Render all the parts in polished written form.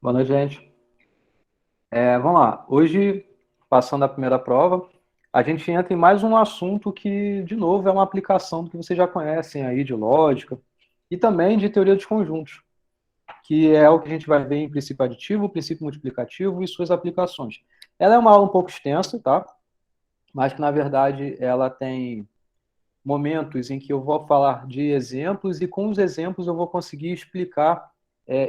Boa noite, gente. Vamos lá. Hoje, passando a primeira prova, a gente entra em mais um assunto que, de novo, é uma aplicação do que vocês já conhecem aí de lógica e também de teoria dos conjuntos, que é o que a gente vai ver em princípio aditivo, princípio multiplicativo e suas aplicações. Ela é uma aula um pouco extensa, tá? Mas que, na verdade, ela tem momentos em que eu vou falar de exemplos e com os exemplos eu vou conseguir explicar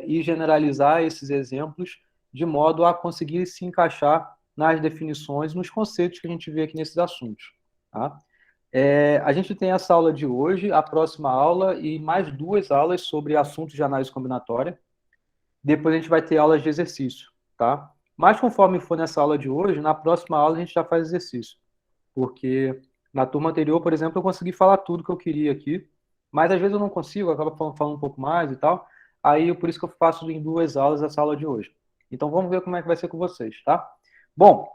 e generalizar esses exemplos de modo a conseguir se encaixar nas definições, nos conceitos que a gente vê aqui nesses assuntos. Tá? A gente tem essa aula de hoje, a próxima aula e mais duas aulas sobre assuntos de análise combinatória. Depois a gente vai ter aulas de exercício, tá? Mas conforme for nessa aula de hoje, na próxima aula a gente já faz exercício, porque na turma anterior, por exemplo, eu consegui falar tudo que eu queria aqui, mas às vezes eu não consigo, eu acabo falando um pouco mais e tal. Aí, por isso que eu faço em duas aulas essa aula de hoje. Então, vamos ver como é que vai ser com vocês, tá? Bom,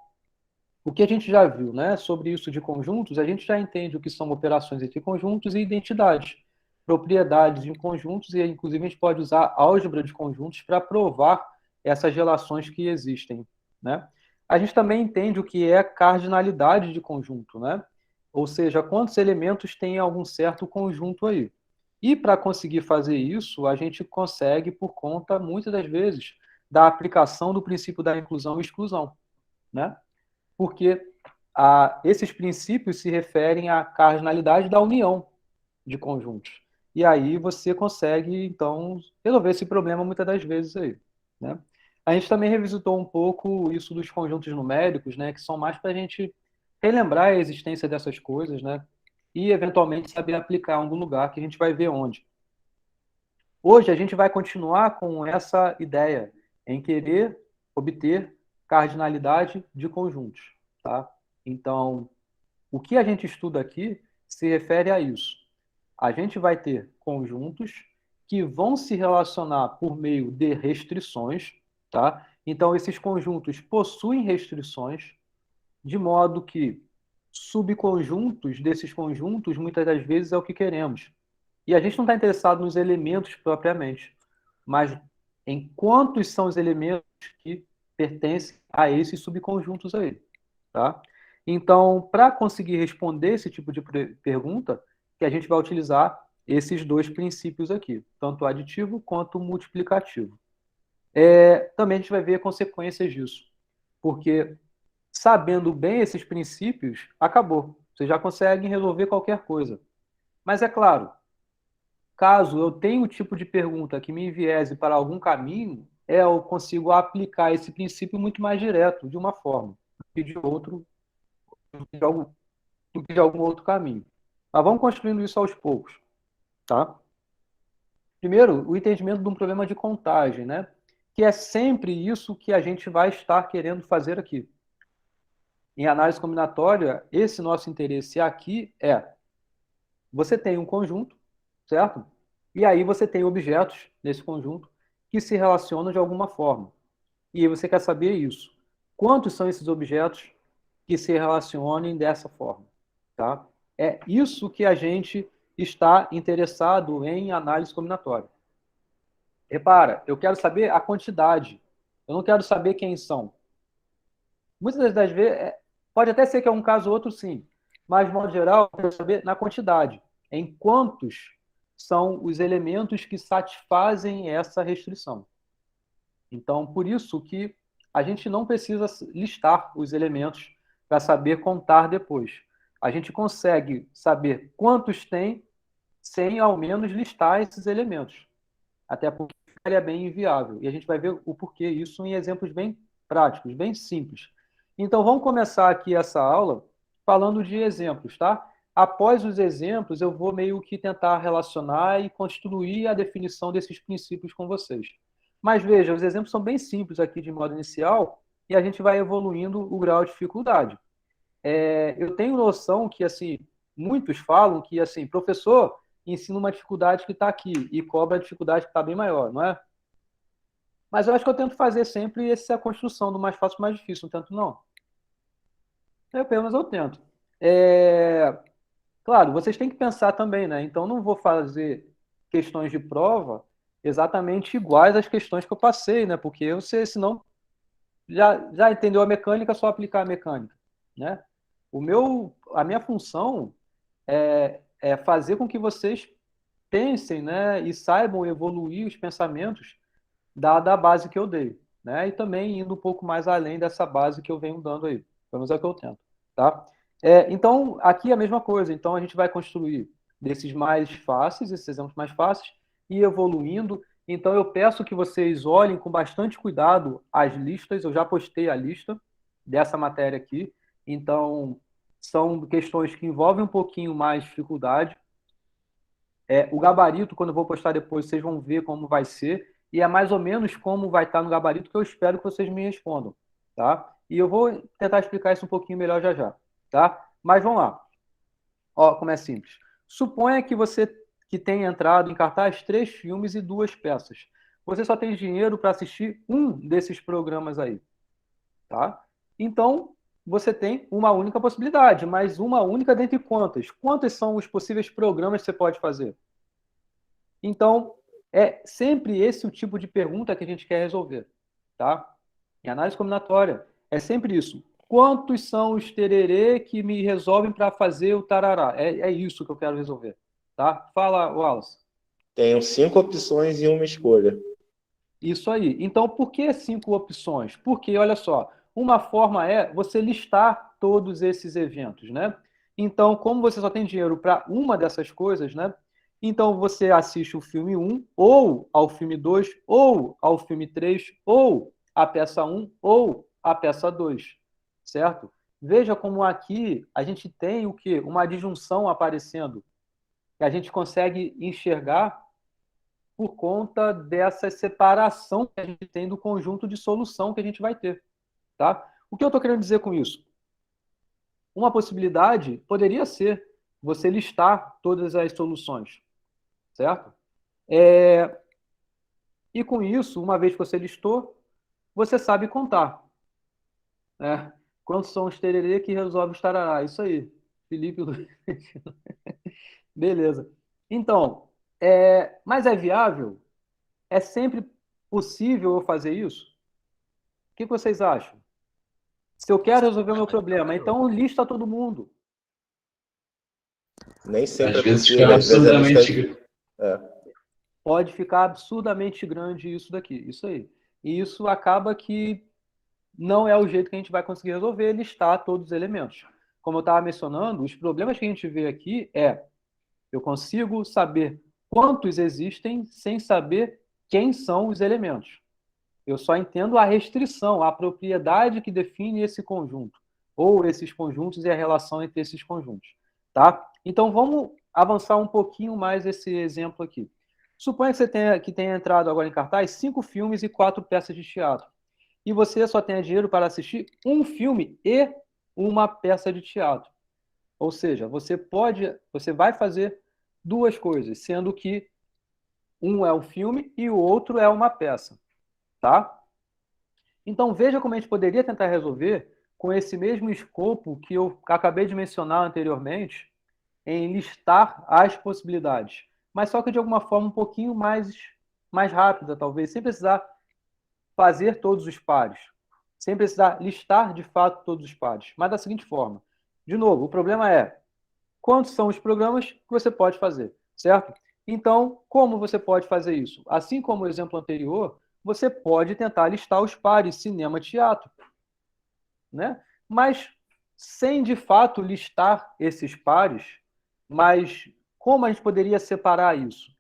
o que a gente já viu, né, sobre isso de conjuntos, a gente já entende o que são operações entre conjuntos e identidades, propriedades de conjuntos, e inclusive a gente pode usar álgebra de conjuntos para provar essas relações que existem, né? A gente também entende o que é cardinalidade de conjunto, né? Ou seja, quantos elementos tem algum certo conjunto aí. E para conseguir fazer isso, a gente consegue por conta, muitas das vezes, da aplicação do princípio da inclusão e exclusão, né? Porque esses princípios se referem à cardinalidade da união de conjuntos. E aí você consegue, então, resolver esse problema muitas das vezes aí, né? A gente também revisitou um pouco isso dos conjuntos numéricos, né, que são mais para a gente relembrar a existência dessas coisas, né, e eventualmente saber aplicar em algum lugar que a gente vai ver onde. Hoje a gente vai continuar com essa ideia em querer obter cardinalidade de conjuntos, tá? Então, o que a gente estuda aqui se refere a isso. A gente vai ter conjuntos que vão se relacionar por meio de restrições, tá? Então, esses conjuntos possuem restrições, de modo que subconjuntos desses conjuntos, muitas das vezes, é o que queremos. E a gente não está interessado nos elementos propriamente, mas em quantos são os elementos que pertencem a esses subconjuntos aí, tá? Então, para conseguir responder esse tipo de pergunta, que a gente vai utilizar esses dois princípios aqui, tanto aditivo quanto multiplicativo. Também a gente vai ver consequências disso, porque sabendo bem esses princípios, acabou. Você já consegue resolver qualquer coisa. Mas é claro, caso eu tenha o tipo de pergunta que me enviese para algum caminho, eu consigo aplicar esse princípio muito mais direto, de uma forma, e de outro, de algum, de algum outro caminho. Mas vamos construindo isso aos poucos, tá? Primeiro, o entendimento de um problema de contagem, né? Que é sempre isso que a gente vai estar querendo fazer aqui. Em análise combinatória, esse nosso interesse aqui é: você tem um conjunto, certo? E aí você tem objetos nesse conjunto que se relacionam de alguma forma. E aí você quer saber isso. Quantos são esses objetos que se relacionem dessa forma, tá? É isso que a gente está interessado em análise combinatória. Repara, eu quero saber a quantidade. Eu não quero saber quem são. Muitas das vezes, pode até ser que é um caso ou outro, sim. Mas, de modo geral, eu quero saber na quantidade. Em quantos são os elementos que satisfazem essa restrição. Então, por isso que a gente não precisa listar os elementos para saber contar depois. A gente consegue saber quantos tem sem ao menos listar esses elementos. Até porque ficaria bem inviável. E a gente vai ver o porquê isso em exemplos bem práticos, bem simples. Então, vamos começar aqui essa aula falando de exemplos, tá? Após os exemplos, eu vou meio que tentar relacionar e construir a definição desses princípios com vocês. Mas veja, os exemplos são bem simples aqui de modo inicial e a gente vai evoluindo o grau de dificuldade. Eu tenho noção que, assim, muitos falam que, assim, professor ensina uma dificuldade que está aqui e cobra a dificuldade que está bem maior, não é? Mas eu acho que eu tento fazer sempre essa construção do mais fácil para o mais difícil, não tento não. Pelo menos eu tento. Claro, vocês têm que pensar também, né? Então, não vou fazer questões de prova exatamente iguais às questões que eu passei, né? Porque você, senão, já entendeu a mecânica, é só aplicar a mecânica, né? A minha função é fazer com que vocês pensem, né? E saibam evoluir os pensamentos dada a base que eu dei, né? E também indo um pouco mais além dessa base que eu venho dando aí. Pelo menos é o que eu tento, tá? Então, aqui é a mesma coisa. Então, a gente vai construir desses mais fáceis, esses exemplos mais fáceis, e evoluindo. Então, eu peço que vocês olhem com bastante cuidado as listas. Eu já postei a lista dessa matéria aqui. Então, são questões que envolvem um pouquinho mais dificuldade. O gabarito, quando eu vou postar depois, vocês vão ver como vai ser. E é mais ou menos como vai estar no gabarito que eu espero que vocês me respondam, tá? E eu vou tentar explicar isso um pouquinho melhor já já, tá? Mas vamos lá. Ó, como é simples. Suponha que você que tenha entrado em cartaz 3 filmes e 2 peças. Você só tem dinheiro para assistir um desses programas aí, tá? Então, você tem uma única possibilidade, mas uma única dentre quantas? Quantos são os possíveis programas que você pode fazer? Então, é sempre esse o tipo de pergunta que a gente quer resolver, tá? Em análise combinatória, é sempre isso. Quantos são os tererê que me resolvem para fazer o tarará? É isso que eu quero resolver, tá? Fala, Wallace. Tenho 5 opções e uma escolha. Isso aí. Então, por que 5 opções? Porque, olha só, uma forma é você listar todos esses eventos, né? Então, como você só tem dinheiro para uma dessas coisas, né? Então, você assiste o filme 1, ou ao filme 2, ou ao filme 3, ou a peça 1, ou a peça 2, certo? Veja como aqui a gente tem o quê? Uma disjunção aparecendo, que a gente consegue enxergar por conta dessa separação que a gente tem do conjunto de solução que a gente vai ter, tá? O que eu estou querendo dizer com isso? Uma possibilidade poderia ser você listar todas as soluções, certo? E com isso, uma vez que você listou, você sabe contar, né? Quantos são os tererê que resolve os tarará? Isso aí, Felipe. Beleza. Então, mas é viável? É sempre possível eu fazer isso? O que vocês acham? Se eu quero resolver o meu problema, então lista todo mundo. Nem sempre Às é vezes possível, fica às vezes a lista. absurdamente. Pode ficar absurdamente grande isso daqui, isso aí. E isso acaba que não é o jeito que a gente vai conseguir resolver, listar todos os elementos. Como eu estava mencionando, os problemas que a gente vê aqui eu consigo saber quantos existem sem saber quem são os elementos. Eu só entendo a restrição, a propriedade que define esse conjunto, ou esses conjuntos e a relação entre esses conjuntos, tá? Então vamos avançar um pouquinho mais esse exemplo aqui. Suponha que tenha entrado agora em cartaz 5 filmes e 4 peças de teatro. E você só tenha dinheiro para assistir um filme e uma peça de teatro. Ou seja, você vai fazer duas coisas, sendo que um é um filme e o outro é uma peça, tá? Então, veja como a gente poderia tentar resolver com esse mesmo escopo que eu acabei de mencionar anteriormente, em listar as possibilidades. Mas só que de alguma forma um pouquinho mais rápida, talvez, sem precisar fazer todos os pares, sem precisar listar de fato todos os pares. Mas da seguinte forma: de novo, o problema é quantos são os programas que você pode fazer, certo? Então, como você pode fazer isso? Assim como o exemplo anterior, você pode tentar listar os pares cinema-teatro, né? Mas sem de fato listar esses pares, mas como a gente poderia separar isso?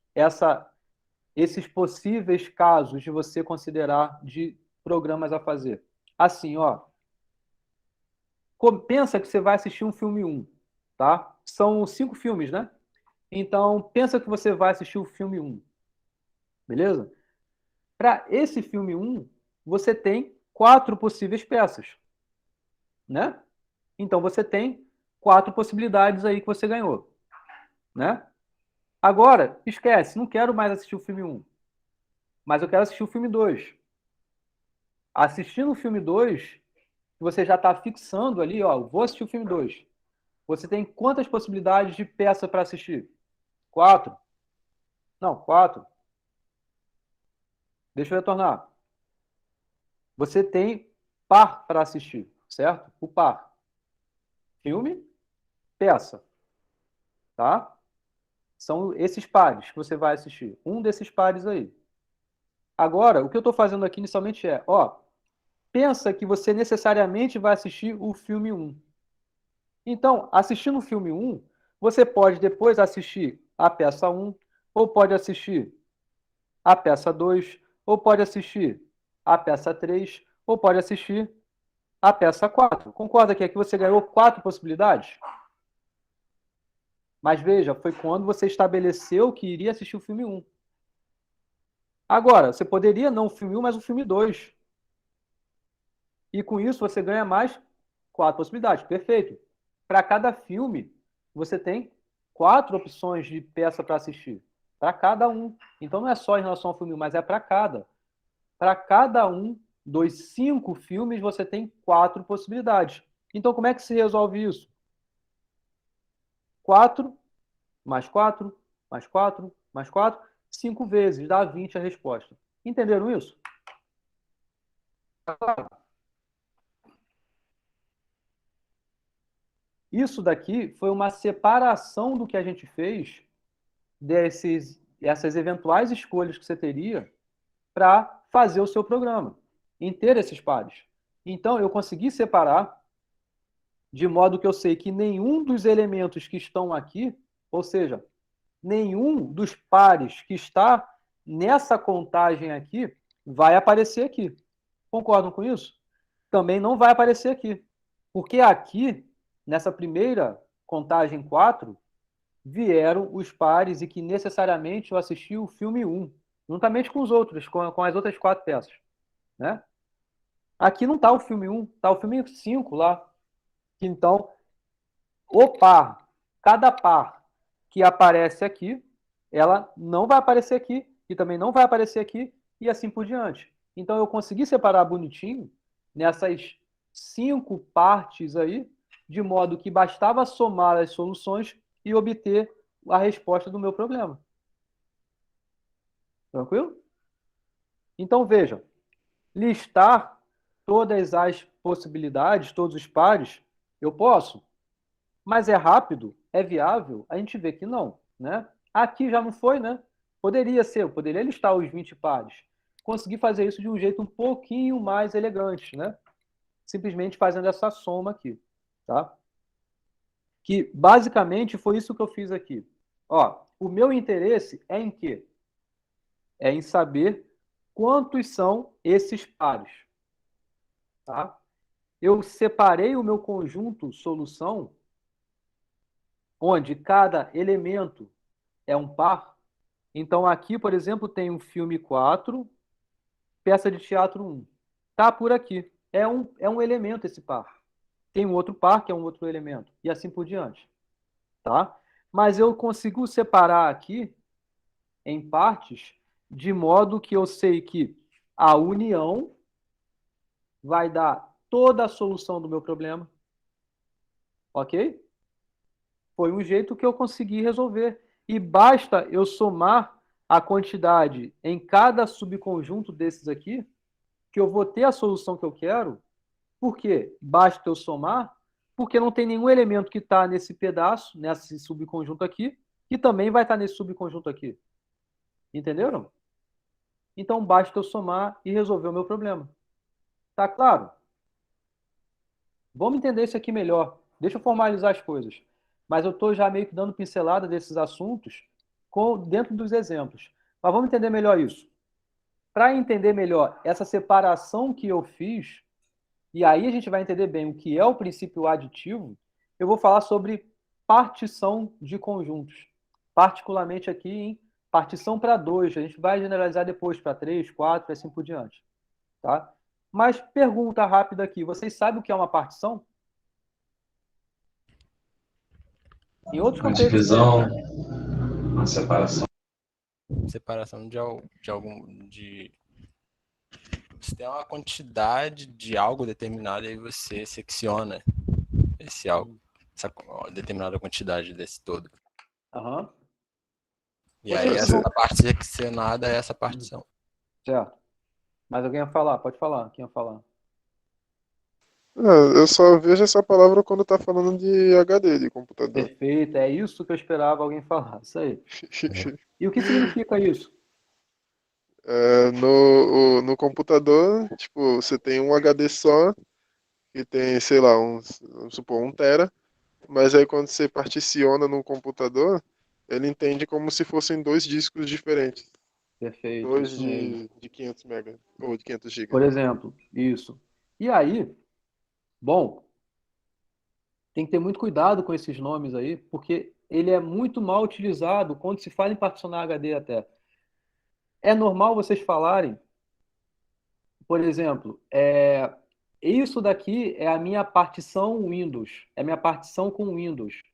Esses possíveis casos de você considerar de programas a fazer. Assim, ó, pensa que você vai assistir um filme 1, tá? São 5 filmes, né? Então, pensa que você vai assistir o filme 1, beleza? Para esse filme 1, você tem 4 possíveis peças, né? Então, você tem 4 possibilidades aí que você ganhou, né? Agora, esquece, não quero mais assistir o filme 1, mas eu quero assistir o filme 2. Assistindo o filme 2, você já está fixando ali, ó, vou assistir o filme 2. Você tem quantas possibilidades de peça para assistir? 4? Não, 4. Deixa eu retornar. Você tem par para assistir, certo? O par. Filme, peça, tá? São esses pares que você vai assistir. Um desses pares aí. Agora, o que eu estou fazendo aqui inicialmente é, ó, pensa que você necessariamente vai assistir o filme 1. Então, assistindo o filme 1, você pode depois assistir a peça 1, ou pode assistir a peça 2, ou pode assistir a peça 3, ou pode assistir a peça 4. Concorda que aqui você ganhou 4 possibilidades? Mas veja, foi quando você estabeleceu que iria assistir o filme 1. Agora, você poderia não o filme 1, mas o filme 2. E com isso você ganha mais 4 possibilidades. Perfeito. Para cada filme, você tem 4 opções de peça para assistir. Para cada um. Então não é só em relação ao filme 1, mas é para cada. Para cada um dos 5 filmes, você tem 4 possibilidades. Então como é que se resolve isso? 4 mais 4, mais 4, mais 4, 5 vezes, dá 20 a resposta. Entenderam isso? Isso daqui foi uma separação do que a gente fez essas eventuais escolhas que você teria para fazer o seu programa, em ter esses pares. Então, eu consegui separar de modo que eu sei que nenhum dos elementos que estão aqui, ou seja, nenhum dos pares que está nessa contagem aqui vai aparecer aqui. Concordam com isso? Também não vai aparecer aqui. Porque aqui, nessa primeira contagem 4, vieram os pares e que necessariamente eu assisti o filme 1, juntamente com os outros, com as outras 4 peças. Né? Aqui não está o filme 1, está o filme 5 lá. Então, o par, cada par que aparece aqui, ela não vai aparecer aqui, e também não vai aparecer aqui, e assim por diante. Então, eu consegui separar bonitinho nessas 5 partes aí, de modo que bastava somar as soluções e obter a resposta do meu problema. Tranquilo? Então, veja, listar todas as possibilidades, todos os pares, eu posso, mas é rápido, é viável? A gente vê que não, né? Aqui já não foi, né? Poderia ser, eu poderia listar os 20 pares. Consegui fazer isso de um jeito um pouquinho mais elegante, né? Simplesmente fazendo essa soma aqui, tá? Que basicamente foi isso que eu fiz aqui. Ó, o meu interesse é em quê? É em saber quantos são esses pares, tá? Eu separei o meu conjunto solução, onde cada elemento é um par. Então, aqui, por exemplo, tem um filme 4, peça de teatro 1. Tá por aqui. É um elemento esse par. Tem um outro par, que é um outro elemento. E assim por diante. Tá? Mas eu consigo separar aqui em partes, de modo que eu sei que a união vai dar toda a solução do meu problema. Ok? Foi um jeito que eu consegui resolver. E basta eu somar a quantidade em cada subconjunto desses aqui, que eu vou ter a solução que eu quero. Por quê? Basta eu somar, porque não tem nenhum elemento que está nesse pedaço, nesse subconjunto aqui, que também vai estar nesse subconjunto aqui. Entenderam? Então basta eu somar e resolver o meu problema. Tá claro? Vamos entender isso aqui melhor. Deixa eu formalizar as coisas. Mas eu estou já meio que dando pincelada desses assuntos dentro dos exemplos. Mas vamos entender melhor isso. Para entender melhor essa separação que eu fiz, e aí a gente vai entender bem o que é o princípio aditivo, eu vou falar sobre partição de conjuntos. Particularmente aqui em partição para 2. A gente vai generalizar depois para 3, 4 e assim por diante. Tá? Mas pergunta rápida aqui. Vocês sabem o que é uma partição? Em outros Uma contextos. divisão, uma separação. Separação de algum. Você tem uma quantidade de algo determinado e você secciona esse algo, essa determinada quantidade desse todo. Uhum. E aí essa parte seccionada é essa partição. Certo. Mas alguém ia falar, pode falar, quem ia falar? Eu só vejo essa palavra quando tá falando de HD, de computador. Perfeito, é isso que eu esperava alguém falar, isso aí. E o que significa isso? No computador, tipo, você tem um HD só, que tem, sei lá, vamos supor, 1 TB, mas aí quando você particiona no computador, ele entende como se fossem 2 discos diferentes. Perfeito, Dois isso mesmo. de 500 MB, ou de 500 GB. Por exemplo, isso. E aí, bom, tem que ter muito cuidado com esses nomes aí, porque ele é muito mal utilizado quando se fala em particionar HD até. É normal vocês falarem, por exemplo, isso daqui é a minha partição Windows, é a minha partição com Windows.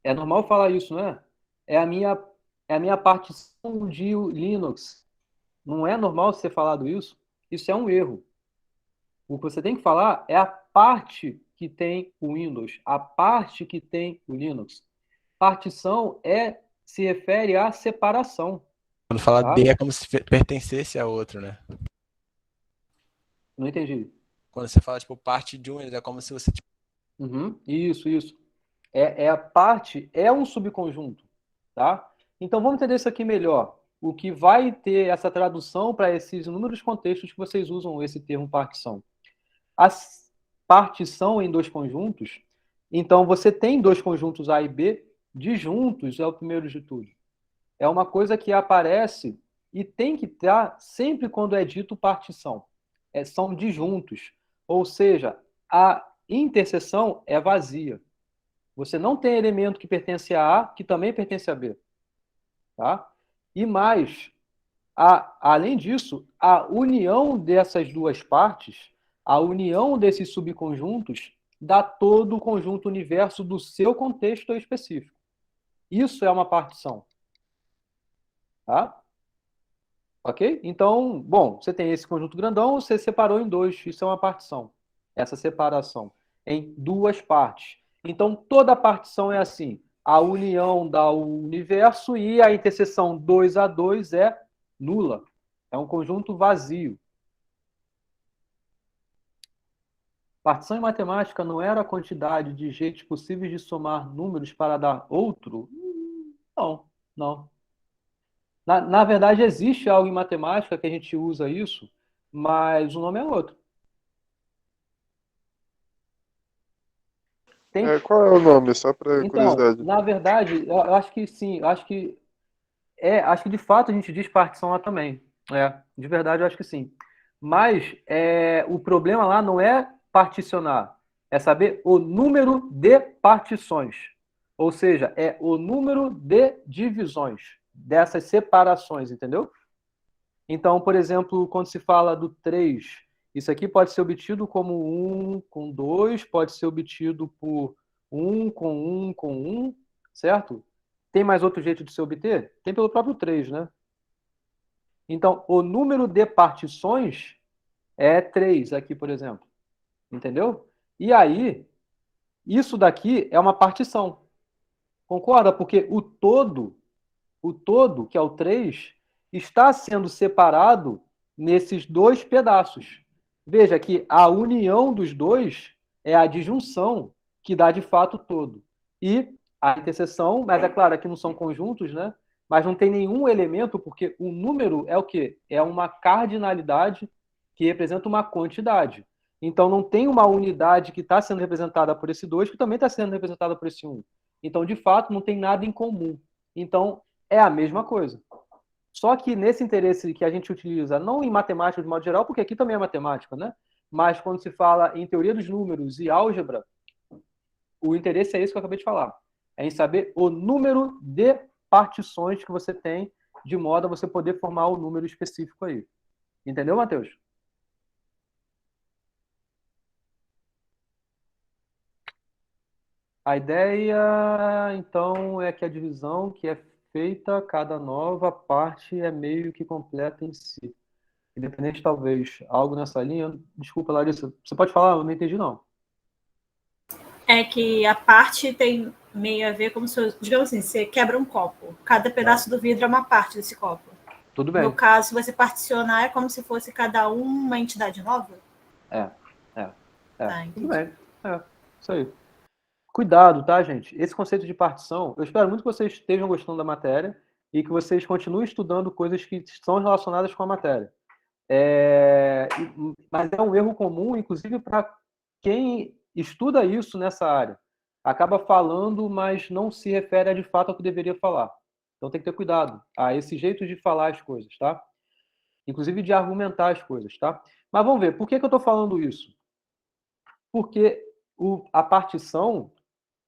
É normal falar isso, não é? É a minha, é a minha partição de Linux. Não é normal ser falado isso? Isso é um erro. O que você tem que falar é a parte que tem o Windows, a parte que tem o Linux. Partição se refere à separação, Quando fala tá? D é como se pertencesse a outro, né? Não entendi. Quando você fala, tipo, parte de um, é como se você, tipo, Uhum, isso. É a parte, é um subconjunto, tá? Então vamos entender isso aqui melhor. O que vai ter essa tradução para esses inúmeros contextos que vocês usam esse termo partição. A partição em dois conjuntos, então você tem dois conjuntos A e B, disjuntos é o primeiro de tudo. É uma coisa que aparece e tem que estar sempre quando é dito partição. São disjuntos. Ou seja, a interseção é vazia. Você não tem elemento que pertence a que também pertence a B. Tá? E mais, além disso, a união dessas duas partes, a união desses subconjuntos, dá todo o conjunto universo do seu contexto específico. Isso é uma partição. Tá? Ok? Então, bom, você tem esse conjunto grandão, você separou em dois, isso é uma partição. Essa separação em duas partes. Então, toda partição é assim. A união dá o universo e a interseção 2 a 2 é nula. É um conjunto vazio. Partição em matemática não era a quantidade de jeitos possíveis de somar números para dar outro? Não, não. Na verdade, existe algo em matemática que a gente usa isso, mas o nome é outro. Tem, Qual é o nome, só pra então, curiosidade? na verdade, eu acho que sim, eu acho que de fato a gente diz partição lá também. De verdade eu acho que sim. Mas o problema lá não é particionar, é saber o número de partições. Ou seja, é o número de divisões dessas separações, entendeu? Então, por exemplo, quando se fala do 3, isso aqui pode ser obtido como 1 com 2, pode ser obtido por 1 com 1 com 1, certo? Tem mais outro jeito de se obter? Tem pelo próprio 3, né? Então, o número de partições é 3 aqui, por exemplo. Entendeu? E aí, isso daqui é uma partição. Concorda? Porque o todo, que é o 3, está sendo separado nesses dois pedaços. Veja que a união dos dois é a disjunção que dá de fato o todo. E a interseção, mas é claro, aqui não são conjuntos, né? Mas não tem nenhum elemento, porque o número é o quê? É uma cardinalidade que representa uma quantidade. Então não tem uma unidade que está sendo representada por esse 2 que também está sendo representada por esse 1. Então, de fato, não tem nada em comum. Então, é a mesma coisa. Só que nesse interesse que a gente utiliza, não em matemática de modo geral, porque aqui também é matemática, né? Mas quando se fala em teoria dos números e álgebra, o interesse é esse que eu acabei de falar. É em saber o número de partições que você tem, de modo a você poder formar o número específico aí. Entendeu, Matheus? A ideia, então, é que a divisão que é feita, cada nova parte é meio que completa em si. Independente, talvez, algo nessa linha. Desculpa, Larissa. Você pode falar? Eu não entendi, não. É que a parte tem meio a ver como se, digamos assim, você quebra um copo. Cada pedaço do vidro é uma parte desse copo. Tudo bem. No caso, você particionar é como se fosse cada uma entidade nova? Tá, Tudo entendi. bem. Isso aí. Cuidado, tá, gente? Esse conceito de partição, eu espero muito que vocês estejam gostando da matéria e que vocês continuem estudando coisas que são relacionadas com a matéria. Mas é um erro comum, inclusive para quem estuda isso nessa área. Acaba falando, mas não se refere de fato ao que deveria falar. Então tem que ter cuidado a esse jeito de falar as coisas, tá? Inclusive de argumentar as coisas, tá? Mas vamos ver, por que eu estou falando isso? Porque a partição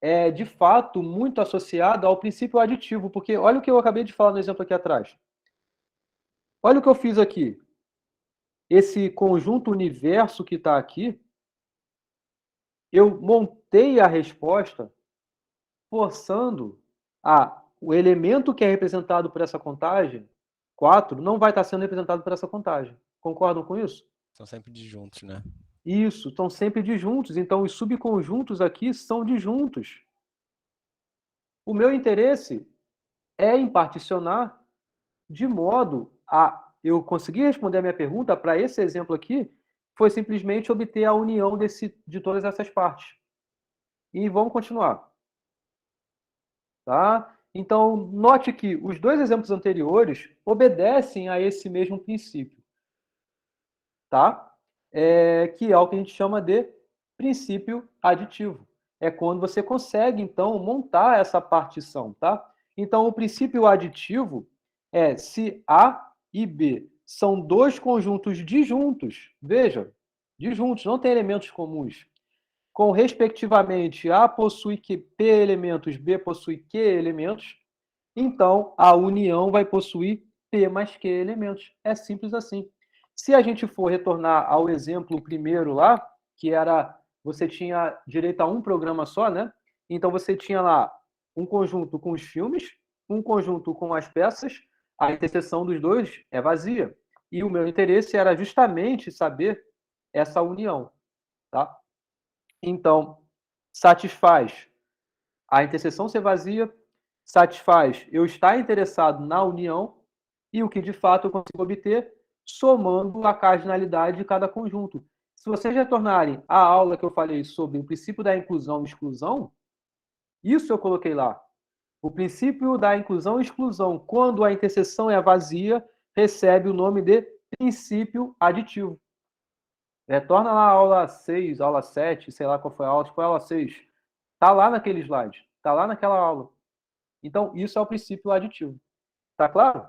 é, de fato, muito associada ao princípio aditivo, porque olha o que eu acabei de falar no exemplo aqui atrás. Olha o que eu fiz aqui. Esse conjunto universo que está aqui, eu montei a resposta forçando o elemento que é representado por essa contagem, 4, não vai estar sendo representado por essa contagem. Concordam com isso? São sempre disjuntos, né? Isso, estão sempre disjuntos. Então, os subconjuntos aqui são disjuntos. O meu interesse é em particionar de modo a eu conseguir responder a minha pergunta para esse exemplo aqui, foi simplesmente obter a união de todas essas partes. E vamos continuar. Tá? Então, note que os dois exemplos anteriores obedecem a esse mesmo princípio. Tá? Que é o que a gente chama de princípio aditivo. É quando você consegue, então, montar essa partição. Tá? Então, o princípio aditivo é se A e B são dois conjuntos disjuntos, veja, disjuntos, não tem elementos comuns, com, respectivamente, A possui P elementos, B possui Q elementos, então a união vai possuir P mais Q elementos. É simples assim. Se a gente for retornar ao exemplo primeiro lá, que era, você tinha direito a um programa só, né? Então você tinha lá um conjunto com os filmes, um conjunto com as peças, a interseção dos dois é vazia. E o meu interesse era justamente saber essa união, tá? Então, satisfaz a interseção ser vazia, satisfaz eu estar interessado na união, e o que de fato eu consigo obter somando a cardinalidade de cada conjunto. Se vocês retornarem à aula que eu falei sobre o princípio da inclusão e exclusão, isso eu coloquei lá. O princípio da inclusão e exclusão, quando a interseção é vazia, recebe o nome de princípio aditivo. Retorna lá a aula 6, aula 7, sei lá qual foi a aula, acho que foi a aula 6. Está lá naquele slide, está lá naquela aula. Então, isso é o princípio aditivo. Tá claro?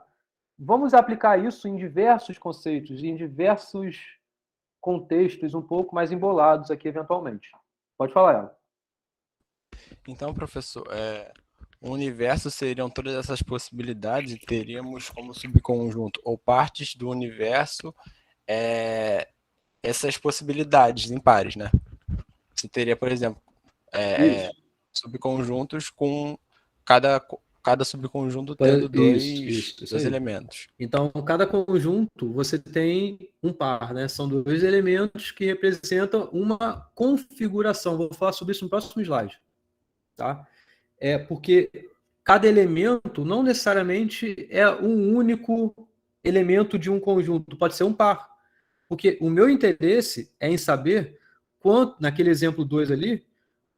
Vamos aplicar isso em diversos conceitos, em diversos contextos um pouco mais embolados aqui, eventualmente. Pode falar, ela. Então, professor, o universo seriam todas essas possibilidades e teríamos como subconjunto ou partes do universo essas possibilidades impares, né? Você teria, por exemplo, subconjuntos com cada subconjunto tendo dois elementos. Então, cada conjunto você tem um par, né? São dois elementos que representam uma configuração. Vou falar sobre isso no próximo slide, tá? Porque cada elemento não necessariamente é um único elemento de um conjunto, pode ser um par. Porque o meu interesse é em saber quanto, naquele exemplo 2 ali,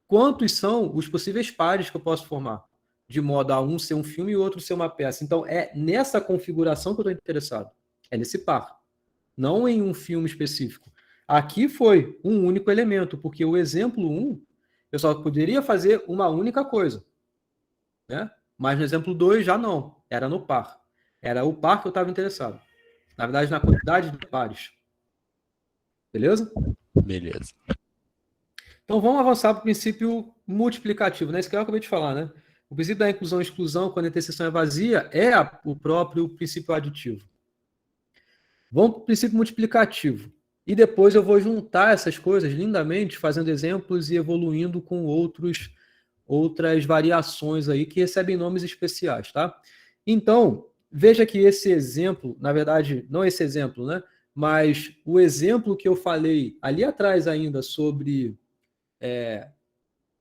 quantos são os possíveis pares que eu posso formar, de modo a um ser um filme e o outro ser uma peça. Então, é nessa configuração que eu estou interessado. É nesse par, não em um filme específico. Aqui foi um único elemento, porque o exemplo 1, eu só poderia fazer uma única coisa. Né? Mas no exemplo 2 já não, era no par. Era o par que eu estava interessado. Na verdade, na quantidade de pares. Beleza? Beleza. Então vamos avançar para o princípio multiplicativo, né? Isso que eu acabei de falar, né? O princípio da inclusão e exclusão, quando a interseção é vazia, é o próprio princípio aditivo. Vamos para o princípio multiplicativo. E depois eu vou juntar essas coisas lindamente, fazendo exemplos e evoluindo com outras variações aí que recebem nomes especiais, tá? Então, veja que esse exemplo, na verdade, não esse exemplo, né? Mas o exemplo que eu falei ali atrás ainda sobre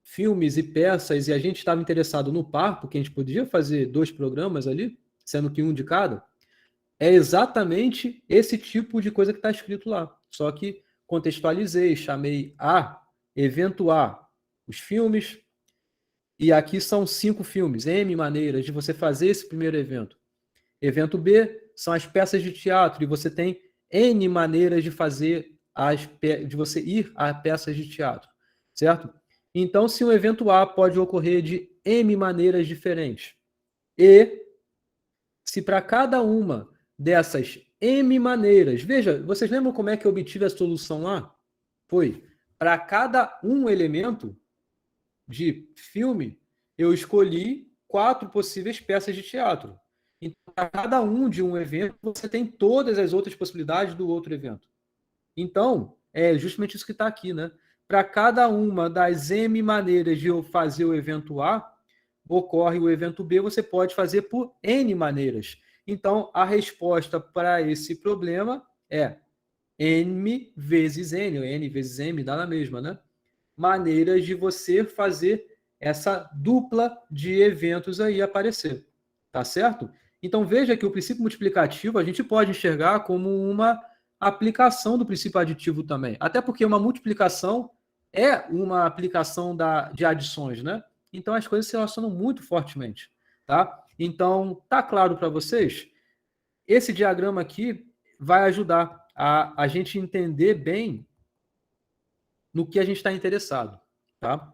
filmes e peças, e a gente estava interessado no par, porque a gente podia fazer 2 programas ali, sendo que um de cada. é exatamente esse tipo de coisa que está escrito lá. Só que contextualizei, chamei evento A, os filmes, e aqui são 5 filmes, M maneiras de você fazer esse primeiro evento. Evento B são as peças de teatro, e você tem N maneiras de fazer, de você ir a peças de teatro, certo? Então, se um evento A pode ocorrer de M maneiras diferentes, e se para cada uma dessas M maneiras, veja, vocês lembram como é que eu obtive a solução lá? Foi, para cada um elemento de filme, eu escolhi 4 possíveis peças de teatro. Então, para cada um de um evento, você tem todas as outras possibilidades do outro evento. Então, é justamente isso que está aqui, né? Para cada uma das M maneiras de eu fazer o evento A, ocorre o evento B, você pode fazer por N maneiras. Então, a resposta para esse problema é N vezes N, ou N vezes M, dá na mesma, né? Maneiras de você fazer essa dupla de eventos aí aparecer. Tá certo? Então, veja que o princípio multiplicativo a gente pode enxergar como uma aplicação do princípio aditivo também. Até porque uma multiplicação é uma aplicação de adições, né? Então, as coisas se relacionam muito fortemente, tá? Então, tá claro para vocês? Esse diagrama aqui vai ajudar a gente entender bem no que a gente está interessado, tá?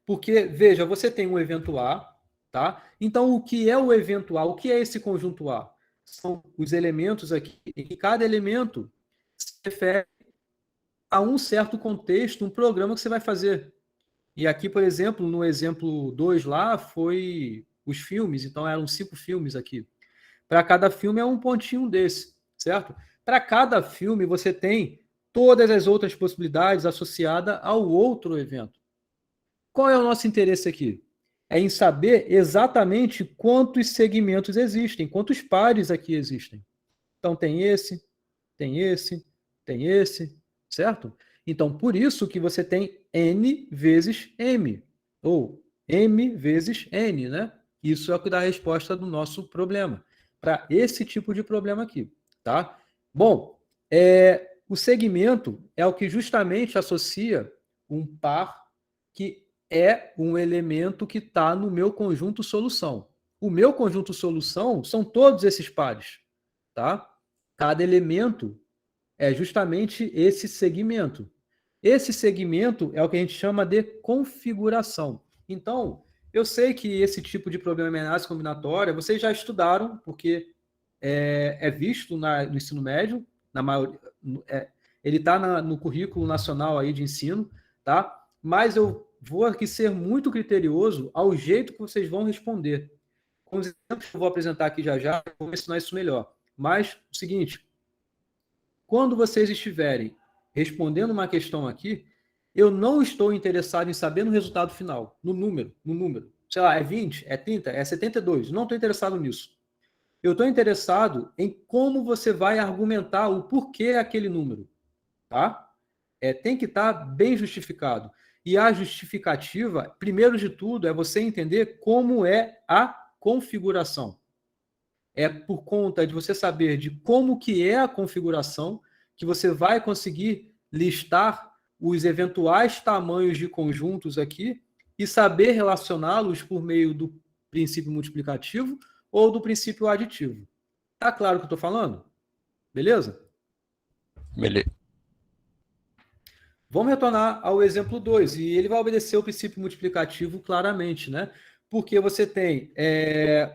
Porque, veja, você tem um evento A, tá? Então, o que é o evento A? O que é esse conjunto A? São os elementos aqui, e cada elemento se refere a um certo contexto, um programa que você vai fazer. E aqui, por exemplo, no exemplo 2 lá, foi os filmes, então eram 5 filmes aqui. Para cada filme é um pontinho desse, certo? Para cada filme você tem todas as outras possibilidades associadas ao outro evento. Qual é o nosso interesse aqui? É em saber exatamente quantos segmentos existem, quantos pares aqui existem. Então tem esse, tem esse, tem esse, certo? Então, por isso que você tem N vezes M, ou M vezes N, né? Isso é o que dá a resposta do nosso problema, para esse tipo de problema aqui, tá? Bom, o segmento é o que justamente associa um par que é um elemento que está no meu conjunto solução. O meu conjunto solução são todos esses pares, tá? Cada elemento é justamente esse segmento. Esse segmento é o que a gente chama de configuração. Então, eu sei que esse tipo de problema em análise combinatória vocês já estudaram, porque é visto no ensino médio, na maioria, ele está no currículo nacional aí de ensino, tá? Mas eu vou aqui ser muito criterioso ao jeito que vocês vão responder. Com os exemplos que eu vou apresentar aqui já, eu vou ensinar isso melhor. Mas, o seguinte, quando vocês estiverem respondendo uma questão aqui, eu não estou interessado em saber no resultado final, no número. Sei lá, é 20, é 30, é 72. Não estou interessado nisso. Eu estou interessado em como você vai argumentar o porquê aquele número. Tá? Tem que estar bem justificado. E a justificativa, primeiro de tudo, é você entender como é a configuração. É por conta de você saber de como que é a configuração que você vai conseguir listar os eventuais tamanhos de conjuntos aqui e saber relacioná-los por meio do princípio multiplicativo ou do princípio aditivo. Tá claro o que eu estou falando? Beleza? Beleza. Vamos retornar ao exemplo 2, e ele vai obedecer o princípio multiplicativo claramente, né? Porque você tem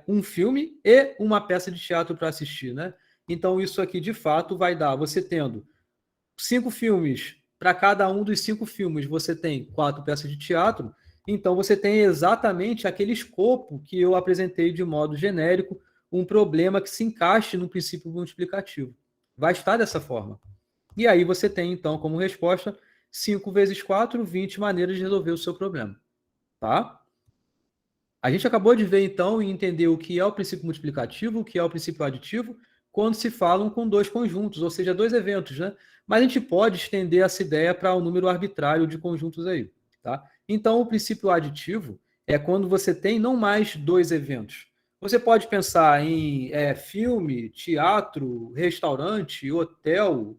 um filme e uma peça de teatro para assistir, né? Então, isso aqui, de fato, vai dar, você tendo 5 filmes, para cada um dos 5 filmes, você tem 4 peças de teatro, então você tem exatamente aquele escopo que eu apresentei de modo genérico, um problema que se encaixe no princípio multiplicativo. Vai estar dessa forma. E aí você tem, então, como resposta, 5 vezes 4, 20 maneiras de resolver o seu problema. Tá? A gente acabou de ver, então, e entender o que é o princípio multiplicativo, o que é o princípio aditivo, quando se falam com 2 conjuntos, ou seja, 2 eventos, né? Mas a gente pode estender essa ideia para um número arbitrário de conjuntos aí, tá? Então, o princípio aditivo é quando você tem não mais 2 eventos, Você pode pensar em filme, teatro, restaurante, hotel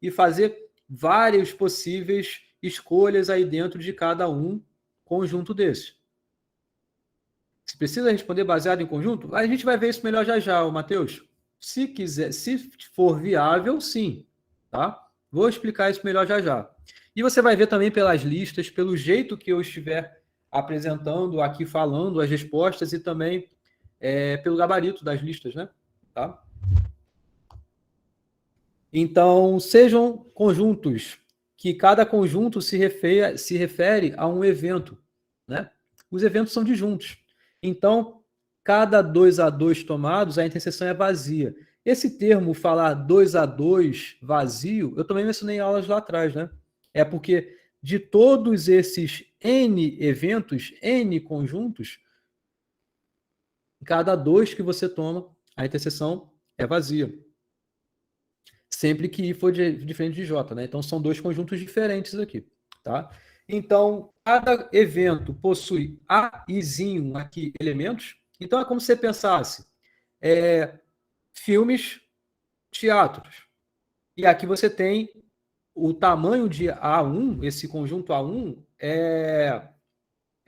e fazer várias possíveis escolhas aí dentro de cada conjunto desses. Se precisa responder baseado em conjunto, a gente vai ver isso melhor já já, Matheus. Se quiser, se for viável, sim, tá? Vou explicar isso melhor já já. E você vai ver também pelas listas, pelo jeito que eu estiver apresentando aqui, falando as respostas e também pelo gabarito das listas, né? Tá? Então, sejam conjuntos que cada conjunto se refere a um evento, né? Os eventos são disjuntos. Então, cada 2 a 2 tomados, a interseção é vazia. Esse termo, falar 2 a 2 vazio, eu também mencionei em aulas lá atrás, né? É porque de todos esses N eventos, N conjuntos, cada 2 que você toma, a interseção é vazia. Sempre que I for diferente de J, né? Então, são 2 conjuntos diferentes aqui, tá? Então, cada evento possui A izinho aqui, elementos. Então, é como se você pensasse filmes, teatros. E aqui você tem o tamanho de A1, esse conjunto A1 é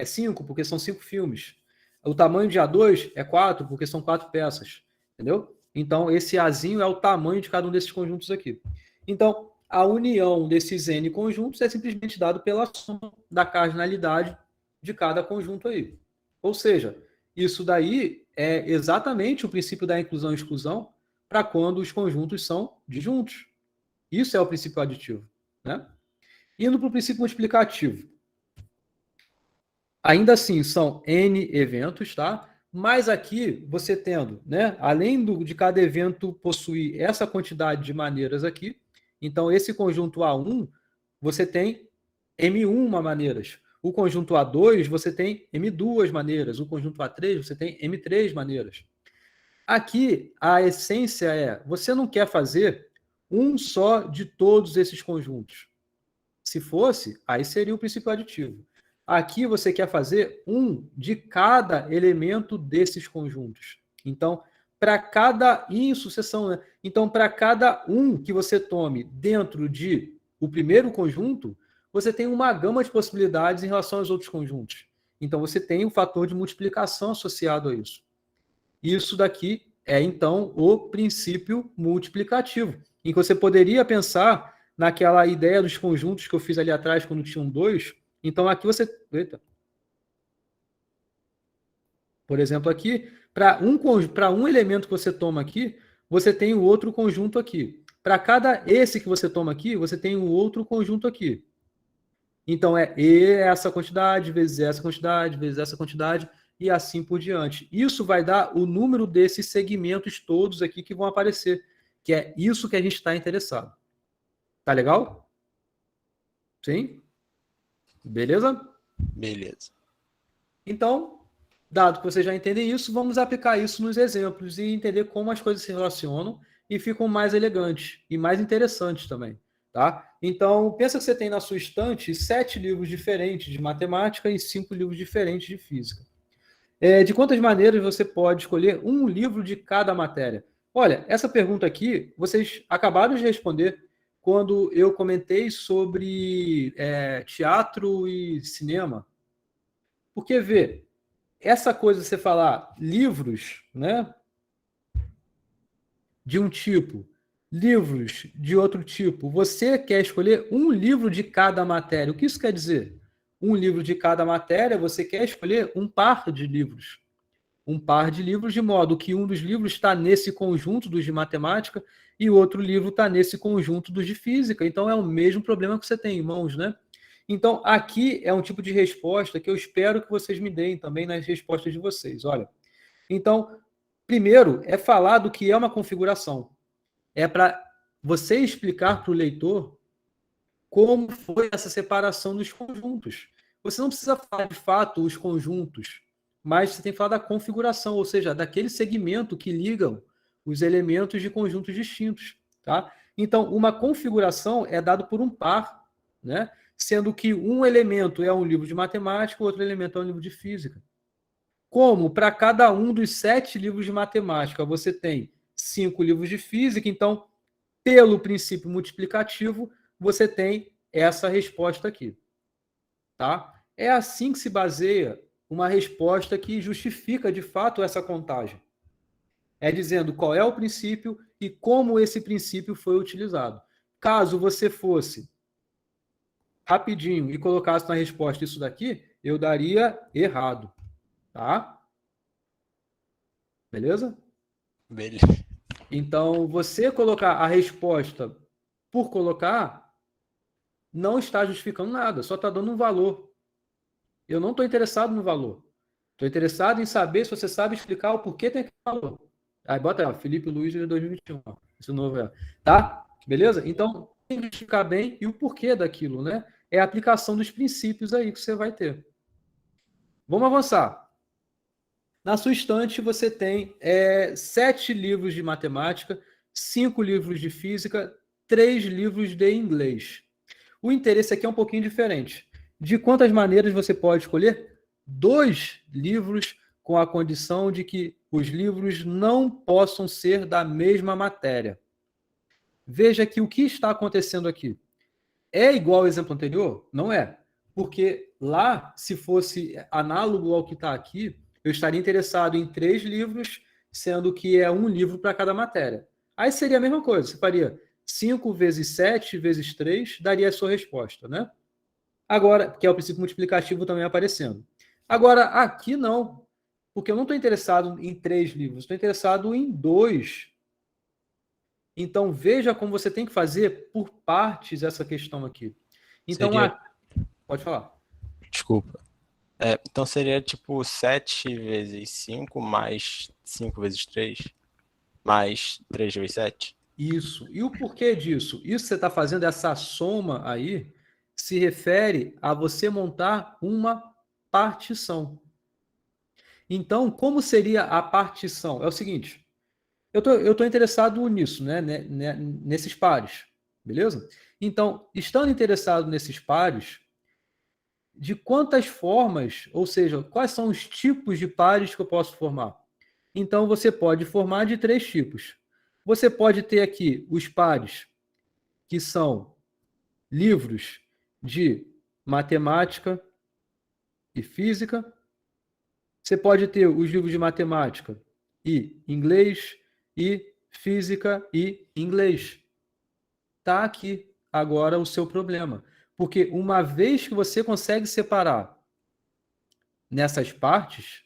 5, porque são 5 filmes. O tamanho de A2 é 4, porque são 4 peças. Entendeu? Então, esse Azinho é o tamanho de cada um desses conjuntos aqui. Então, a união desses N conjuntos é simplesmente dado pela soma da cardinalidade de cada conjunto aí. Ou seja, isso daí é exatamente o princípio da inclusão e exclusão para quando os conjuntos são disjuntos. Isso é o princípio aditivo, né? Indo para o princípio multiplicativo. Ainda assim, são N eventos, tá? Mas aqui, você tendo, né? Além de cada evento possuir essa quantidade de maneiras aqui, então esse conjunto A1, você tem M1 maneiras. O conjunto A2, você tem M2 maneiras. O conjunto A3, você tem M3 maneiras. Aqui, a essência é, você não quer fazer um só de todos esses conjuntos. Se fosse, aí seria o princípio aditivo. Aqui você quer fazer um de cada elemento desses conjuntos. Então, para cada em sucessão, né? Então, para cada um que você tome dentro de o primeiro conjunto, você tem uma gama de possibilidades em relação aos outros conjuntos. Então, você tem um fator de multiplicação associado a isso. Isso daqui é, então, o princípio multiplicativo, em que você poderia pensar naquela ideia dos conjuntos que eu fiz ali atrás, quando tinham 2. Então, aqui você... Eita. Por exemplo, aqui, para um elemento que você toma aqui, você tem o outro conjunto aqui. Para cada esse que você toma aqui, você tem o outro conjunto aqui. Então, é essa quantidade, vezes essa quantidade, vezes essa quantidade, e assim por diante. Isso vai dar o número desses segmentos todos aqui que vão aparecer, que é isso que a gente está interessado. Tá legal? Sim? Beleza? Beleza. Então, dado que vocês já entendem isso, vamos aplicar isso nos exemplos e entender como as coisas se relacionam e ficam mais elegantes e mais interessantes também. Tá? Então, pensa que você tem na sua estante 7 livros diferentes de matemática e 5 livros diferentes de física. De quantas maneiras você pode escolher um livro de cada matéria? Olha, essa pergunta aqui, vocês acabaram de responder quando eu comentei sobre teatro e cinema. Porque, vê, essa coisa de você falar livros, né, de um tipo, livros de outro tipo, você quer escolher um livro de cada matéria. O que isso quer dizer? Um livro de cada matéria, você quer escolher um par de livros. Um par de livros, de modo que um dos livros está nesse conjunto dos de matemática e o outro livro está nesse conjunto dos de física. Então, é o mesmo problema que você tem em mãos, né? Então, aqui é um tipo de resposta que eu espero que vocês me deem também nas respostas de vocês. Olha, então, primeiro é falar do que é uma configuração. É para você explicar para o leitor como foi essa separação dos conjuntos. Você não precisa falar, de fato, os conjuntos, mas você tem que falar da configuração, ou seja, daquele segmento que ligam os elementos de conjuntos distintos. Tá? Então, uma configuração é dado por um par, né? Sendo que um elemento é um livro de matemática, o outro elemento é um livro de física. como para cada um dos 7 livros de matemática você tem 5 livros de física, então, pelo princípio multiplicativo, você tem essa resposta aqui. Tá? É assim que se baseia uma resposta que justifica, de fato, essa contagem. É dizendo qual é o princípio e como esse princípio foi utilizado. Caso você fosse rapidinho e colocasse na resposta isso daqui, eu daria errado. Tá? Beleza? Beleza. Então, você colocar a resposta por colocar não está justificando nada, só está dando um valor. Eu não estou interessado no valor. Estou interessado em saber se você sabe explicar o porquê tem aquele valor. Aí bota aí, ó, Felipe Luiz de 2021. Ó, esse novo é. Tá? Beleza? Então, tem que explicar bem e o porquê daquilo, né? É a aplicação dos princípios aí que você vai ter. Vamos avançar. Na sua estante, você tem 7 livros de matemática, 5 livros de física, 3 livros de inglês. O interesse aqui é um pouquinho diferente. De quantas maneiras você pode escolher? 2 livros com a condição de que os livros não possam ser da mesma matéria. Veja que o que está acontecendo aqui é igual ao exemplo anterior? Não é. Porque lá, se fosse análogo ao que está aqui, eu estaria interessado em 3 livros, sendo que é um livro para cada matéria. Aí seria a mesma coisa. Você faria 5 vezes 7 vezes 3, daria a sua resposta, né? Agora, que é o princípio multiplicativo também aparecendo. Agora, aqui não, porque eu não estou interessado em 3 livros, estou interessado em 2. Então, veja como você tem que fazer por partes essa questão aqui. Então, pode falar. Desculpa. Então seria tipo 7 vezes 5 mais 5 vezes 3 mais 3 vezes 7? Isso. E o porquê disso? Isso que você está fazendo, essa soma aí, se refere a você montar uma partição. Então, como seria a partição? É o seguinte, eu tô interessado nisso, né? Nesses pares, beleza? Então, estando interessado nesses pares, de quantas formas, ou seja, quais são os tipos de pares que eu posso formar? Então, você pode formar de 3 tipos. Você pode ter aqui os pares que são livros de matemática e física. Você pode ter os livros de matemática e inglês e física e inglês. Está aqui agora o seu problema. Porque uma vez que você consegue separar nessas partes,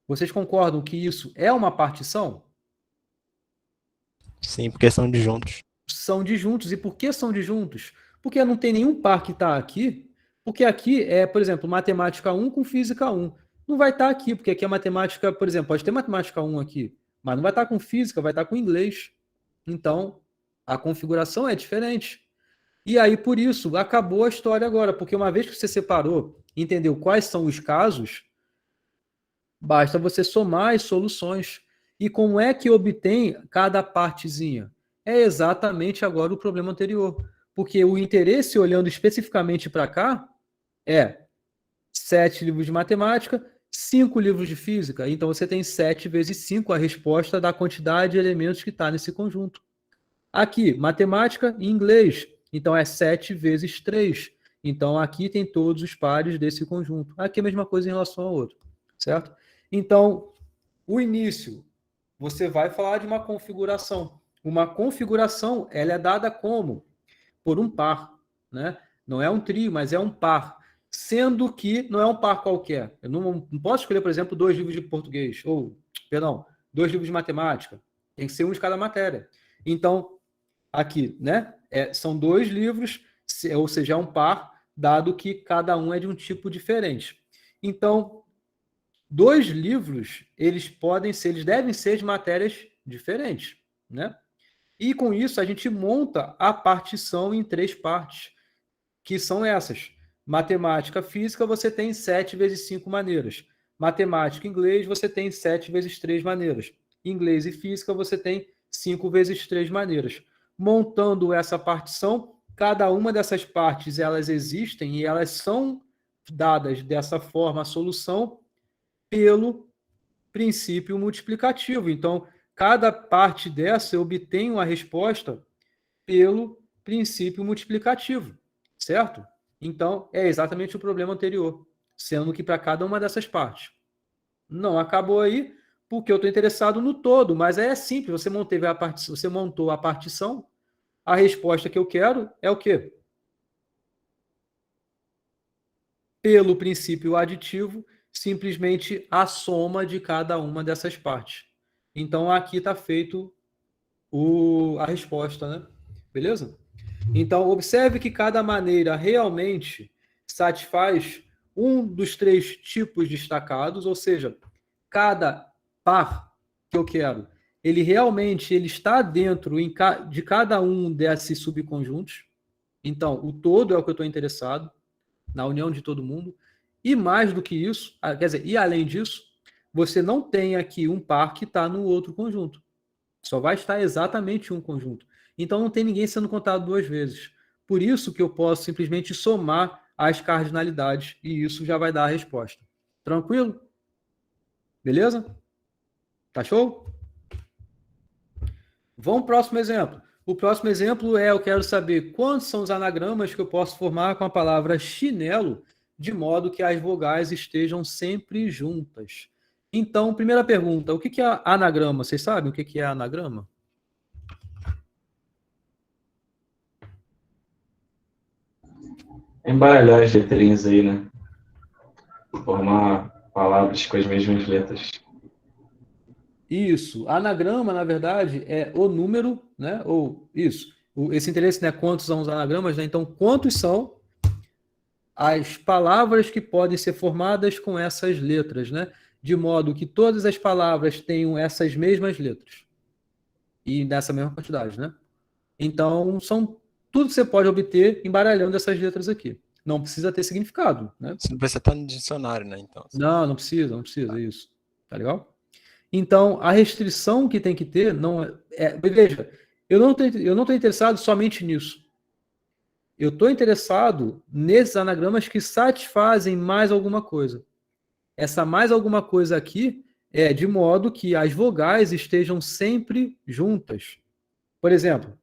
vocês concordam que isso é uma partição? Sim, porque são disjuntos. São disjuntos. E por que são disjuntos? Porque não tem nenhum par que está aqui. Porque aqui é, por exemplo, matemática 1 com física 1. Não vai estar aqui, porque aqui é matemática, por exemplo, pode ter matemática 1 aqui, mas não vai estar com física, vai estar com inglês. Então, a configuração é diferente. E aí, por isso, acabou a história agora, porque uma vez que você separou, entendeu quais são os casos, basta você somar as soluções. E como é que obtém cada partezinha? É exatamente agora o problema anterior. Porque o interesse, olhando especificamente para cá, é 7 livros de matemática, 5 livros de física. Então, você tem 7 vezes 5, a resposta da quantidade de elementos que está nesse conjunto. Aqui, matemática e inglês. Então, é 7 vezes 3. Então, aqui tem todos os pares desse conjunto. Aqui é a mesma coisa em relação ao outro, certo? Então, o início, você vai falar de uma configuração. Uma configuração, ela é dada como? Por um par, né? Não é um trio, mas é um par. Sendo que não é um par qualquer. Eu não posso escolher, por exemplo, 2 livros de português, ou, perdão, 2 livros de matemática. Tem que ser um de cada matéria. Então, aqui, né? São 2 livros, ou seja, é um par, dado que cada um é de um tipo diferente. Então, 2 livros, eles devem ser de matérias diferentes, né? E com isso, a gente monta a partição em 3 partes, que são essas. Matemática, física, você tem 7 vezes 5 maneiras. Matemática e inglês, você tem 7 vezes 3 maneiras. Inglês e física, você tem 5 vezes 3 maneiras. Montando essa partição, cada uma dessas partes, elas existem e elas são dadas dessa forma à solução, pelo princípio multiplicativo. Então, cada parte dessa eu obtenho a resposta pelo princípio multiplicativo, certo? Então, é exatamente o problema anterior, sendo que para cada uma dessas partes. Não acabou aí, porque eu estou interessado no todo, mas é simples, você montou a partição, a resposta que eu quero é o quê? Pelo princípio aditivo, simplesmente a soma de cada uma dessas partes. Então, aqui está feito a resposta, né? Beleza? Então, observe que cada maneira realmente satisfaz um dos 3 tipos destacados, ou seja, cada par que eu quero, ele realmente está dentro de cada um desses subconjuntos. Então, o todo é o que eu estou interessado, na união de todo mundo. E mais do que isso, quer dizer, e além disso, você não tem aqui um par que está no outro conjunto. Só vai estar exatamente um conjunto. Então não tem ninguém sendo contado 2 vezes. Por isso que eu posso simplesmente somar as cardinalidades e isso já vai dar a resposta. Tranquilo? Beleza? Tá show? Vamos ao próximo exemplo. O próximo exemplo eu quero saber quantos são os anagramas que eu posso formar com a palavra chinelo, de modo que as vogais estejam sempre juntas. Então, primeira pergunta, o que é anagrama? Vocês sabem o que é anagrama? Embaralhar as letrinhas aí, né? Formar palavras com as mesmas letras. Isso. Anagrama, na verdade, é o número, né? Ou isso. Esse interesse, né? Quantos são os anagramas, né? Então, quantos são as palavras que podem ser formadas com essas letras, né? De modo que todas as palavras tenham essas mesmas letras. E nessa mesma quantidade, né? Então, tudo que você pode obter embaralhando essas letras aqui. Não precisa ter significado, né? Você não precisa estar no dicionário, né? Então. Não precisa, isso. Tá legal? Então, a restrição que tem que ter não veja, eu não estou interessado somente nisso. Eu estou interessado nesses anagramas que satisfazem mais alguma coisa. Essa mais alguma coisa aqui é de modo que as vogais estejam sempre juntas. Por exemplo,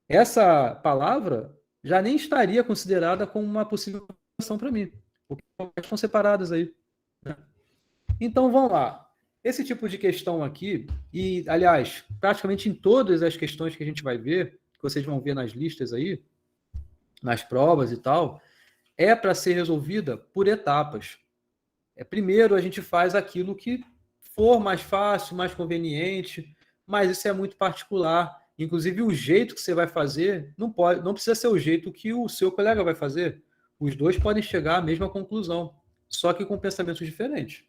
essa palavra já nem estaria considerada como uma possível opção para mim, porque as vogais estão separadas aí. Né? Então, vamos lá. Esse tipo de questão aqui, e, aliás, praticamente em todas as questões que a gente vai ver, que vocês vão ver nas listas aí, nas provas e tal, é para ser resolvida por etapas. Primeiro, a gente faz aquilo que for mais fácil, mais conveniente, mas isso é muito particular. Inclusive, o jeito que você vai fazer não precisa ser o jeito que o seu colega vai fazer. Os dois podem chegar à mesma conclusão, só que com pensamentos diferentes.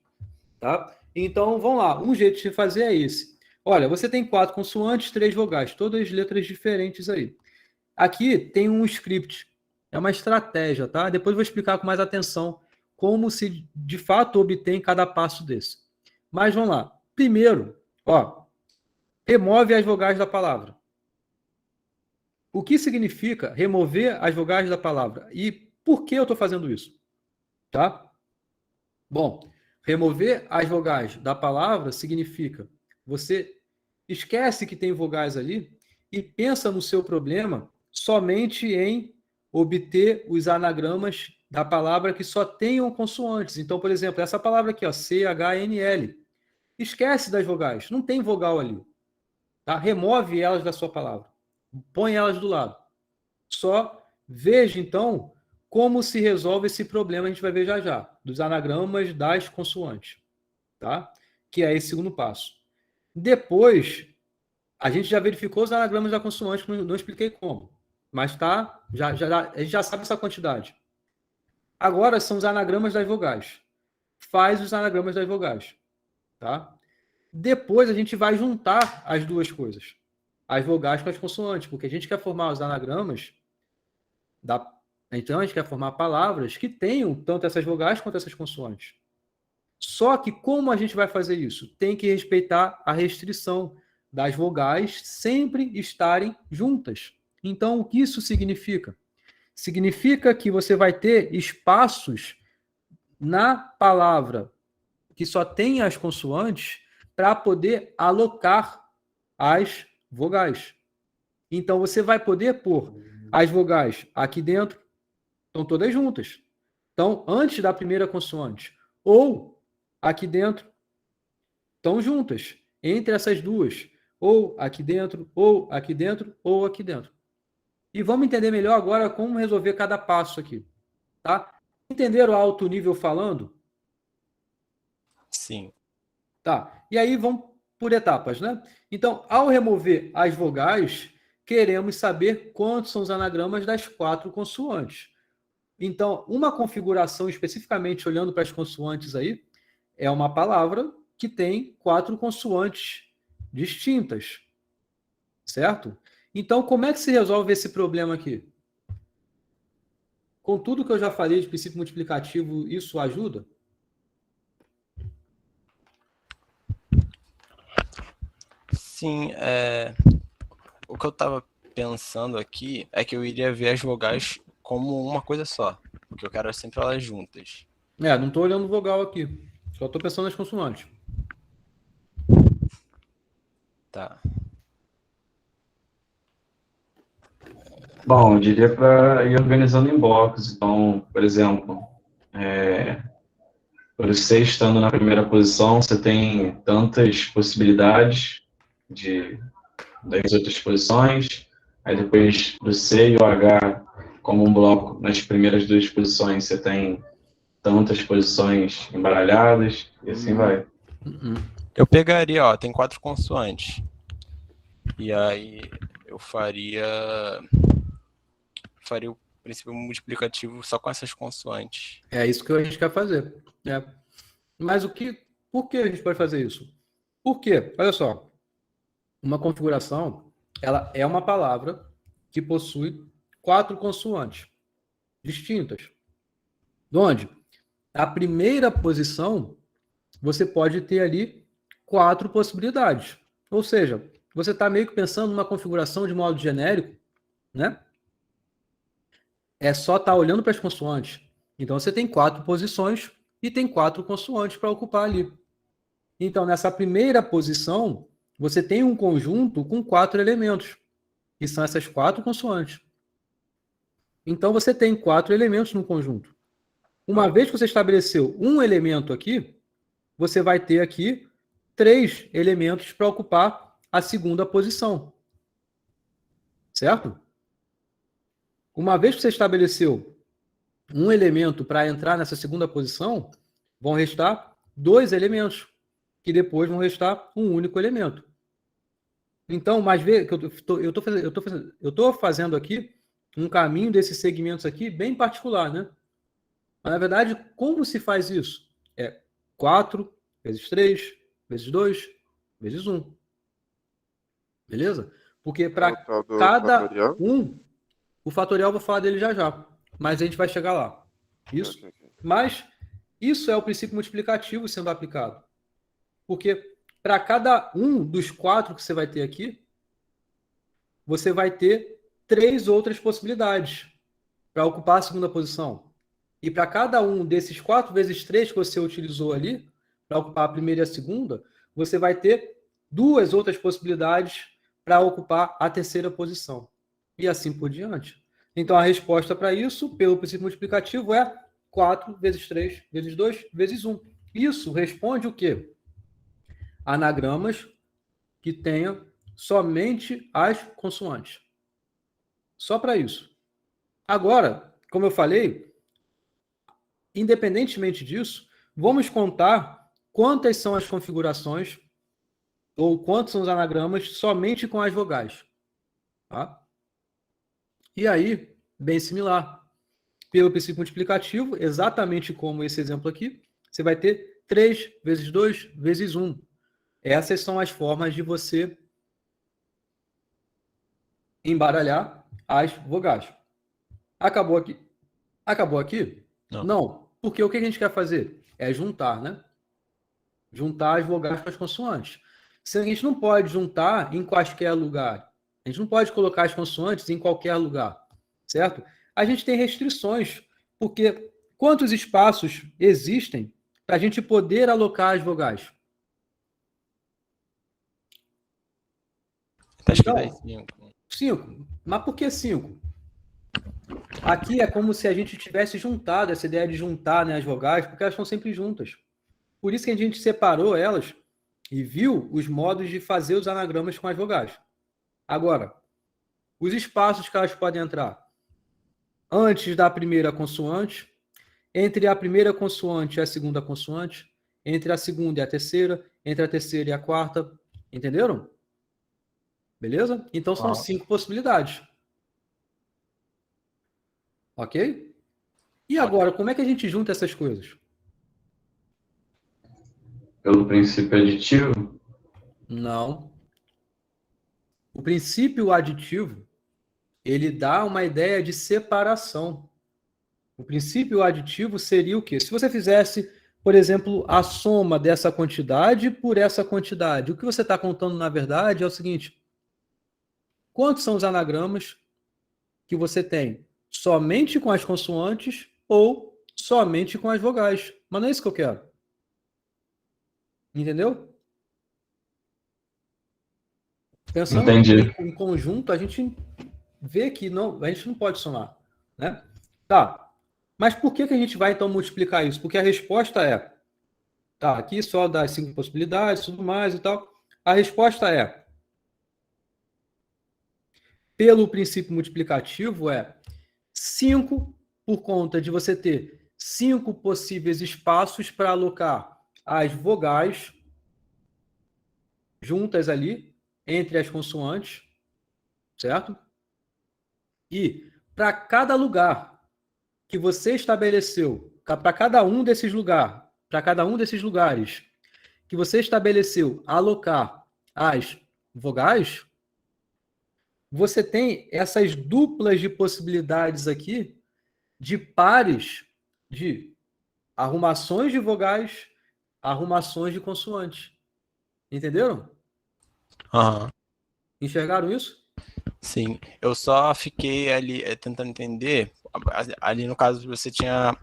Tá? Então, vamos lá. Um jeito de fazer é esse. Olha, você tem 4 consoantes, 3 vogais, todas letras diferentes aí. Aqui tem um script. É uma estratégia, tá? Depois eu vou explicar com mais atenção como se de fato obtém cada passo desse. Mas vamos lá. Primeiro, remove as vogais da palavra. O que significa remover as vogais da palavra? E por que eu estou fazendo isso? Tá? Bom, remover as vogais da palavra significa você esquece que tem vogais ali e pensa no seu problema somente em obter os anagramas da palavra que só tenham consoantes. Então, por exemplo, essa palavra aqui, CHNL. Esquece das vogais, não tem vogal ali. Tá? Remove elas da sua palavra. Põe elas do lado. Só veja, então, como se resolve esse problema, a gente vai ver já, dos anagramas das consoantes. Tá? Que é esse segundo passo. Depois, a gente já verificou os anagramas da consoante, não expliquei como. Mas tá, a gente já sabe essa quantidade. Agora são os anagramas das vogais. Faz os anagramas das vogais. Tá? Depois a gente vai juntar as duas coisas. As vogais com as consoantes, porque a gente quer formar os anagramas então a gente quer formar palavras que tenham tanto essas vogais quanto essas consoantes. Só que como a gente vai fazer isso? Tem que respeitar a restrição das vogais sempre estarem juntas. Então, o que isso significa? Significa que você vai ter espaços na palavra que só tem as consoantes para poder alocar as vogais. Então, você vai poder pôr as vogais aqui dentro, estão todas juntas. Então, antes da primeira consoante, ou aqui dentro, estão juntas, entre essas duas, ou aqui dentro, ou aqui dentro, ou aqui dentro. E vamos entender melhor agora como resolver cada passo aqui, tá? Entenderam o alto nível falando? Sim. Tá. E aí vamos por etapas, né? Então, ao remover as vogais, queremos saber quantos são os anagramas das 4 consoantes. Então, uma configuração especificamente olhando para as consoantes aí, é uma palavra que tem 4 consoantes distintas, certo? Então, como é que se resolve esse problema aqui? Com tudo que eu já falei de princípio multiplicativo, isso ajuda? Sim, o que eu estava pensando aqui é que eu iria ver as vogais como uma coisa só, porque eu quero sempre elas juntas. Não estou olhando vogal aqui, só estou pensando nas consoantes. Tá. Bom, eu diria para ir organizando em blocos. Então, por exemplo, por você estando na primeira posição, você tem tantas possibilidades das outras posições. Aí depois do C e o H, como um bloco, nas primeiras 2 posições, você tem tantas posições embaralhadas, e assim vai. Eu pegaria, ó, tem 4 consoantes. E aí eu faria o princípio multiplicativo só com essas consoantes. É isso que a gente quer fazer. Mas por que a gente pode fazer isso? Por quê? Olha só. Uma configuração, ela é uma palavra que possui 4 consoantes distintas. Onde? A primeira posição, você pode ter ali 4 possibilidades. Ou seja, você está meio que pensando numa configuração de modo genérico, né? É só estar olhando para as consoantes. Então, você tem 4 posições e tem 4 consoantes para ocupar ali. Então, nessa primeira posição, você tem um conjunto com 4 elementos, que são essas 4 consoantes. Então, você tem 4 elementos no conjunto. Uma vez que você estabeleceu um elemento aqui, você vai ter aqui 3 elementos para ocupar a segunda posição. Certo? Uma vez que você estabeleceu um elemento para entrar nessa segunda posição, vão restar 2 elementos, que depois vão restar um único elemento. Então, mais vezes, eu estou fazendo aqui um caminho desses segmentos aqui bem particular, né? Mas, na verdade, como se faz isso? 4 vezes 3 vezes 2 vezes 1. Beleza? Porque para cada fatorial? o fatorial eu vou falar dele já. Mas a gente vai chegar lá. Isso. Ok. Mas isso é o princípio multiplicativo sendo aplicado. Porque para cada um dos 4 que você vai ter aqui, você vai ter 3 outras possibilidades para ocupar a segunda posição. E para cada um desses 4 vezes 3 que você utilizou ali, para ocupar a primeira e a segunda, você vai ter 2 outras possibilidades para ocupar a terceira posição. E assim por diante. Então, a resposta para isso, pelo princípio multiplicativo, é 4 vezes 3 vezes 2 vezes 1. Isso responde o quê? Anagramas que tenham somente as consoantes. Só para isso. Agora, como eu falei, independentemente disso, vamos contar quantas são as configurações ou quantos são os anagramas somente com as vogais. Tá? E aí, bem similar. Pelo princípio multiplicativo, exatamente como esse exemplo aqui, você vai ter 3 vezes 2 vezes 1. Essas são as formas de você embaralhar as vogais. Acabou aqui? Acabou aqui? Não. Porque o que a gente quer fazer? É juntar, né? Juntar as vogais com as consoantes. A gente não pode juntar em qualquer lugar. A gente não pode colocar as consoantes em qualquer lugar. Certo? A gente tem restrições, porque quantos espaços existem para a gente poder alocar as vogais? Tá escrito aí Então, 5. 5. Mas por que 5? Aqui é como se a gente tivesse juntado essa ideia de juntar, né, as vogais, porque elas estão sempre juntas. Por isso que a gente separou elas e viu os modos de fazer os anagramas com as vogais. Agora, os espaços que elas podem entrar antes da primeira consoante, entre a primeira consoante e a segunda consoante, entre a segunda e a terceira, entre a terceira e a quarta. Entenderam? Beleza? Então são 5 possibilidades. Ok? E agora, como é que a gente junta essas coisas? Pelo princípio aditivo? Não. O princípio aditivo, ele dá uma ideia de separação. O princípio aditivo seria o quê? Se você fizesse, por exemplo, a soma dessa quantidade por essa quantidade, o que você está contando, na verdade, é o seguinte: quantos são os anagramas que você tem somente com as consoantes ou somente com as vogais? Mas não é isso que eu quero. Entendeu? Pensando Entendi. em conjunto, a gente vê que não, a gente não pode somar, né? Tá. Mas por que a gente vai então multiplicar isso? Porque a resposta é, tá, aqui só dá 5 possibilidades, tudo mais e tal. A resposta é, pelo princípio multiplicativo, é 5 por conta de você ter 5 possíveis espaços para alocar as vogais juntas ali, entre as consoantes, certo? E para cada lugar que você estabeleceu, para cada um desses lugares que você estabeleceu alocar as vogais, você tem essas duplas de possibilidades aqui de pares de arrumações de vogais, arrumações de consoantes. Entenderam? Aham. Enxergaram isso? Sim, eu só fiquei ali tentando entender. Ali no caso você tinha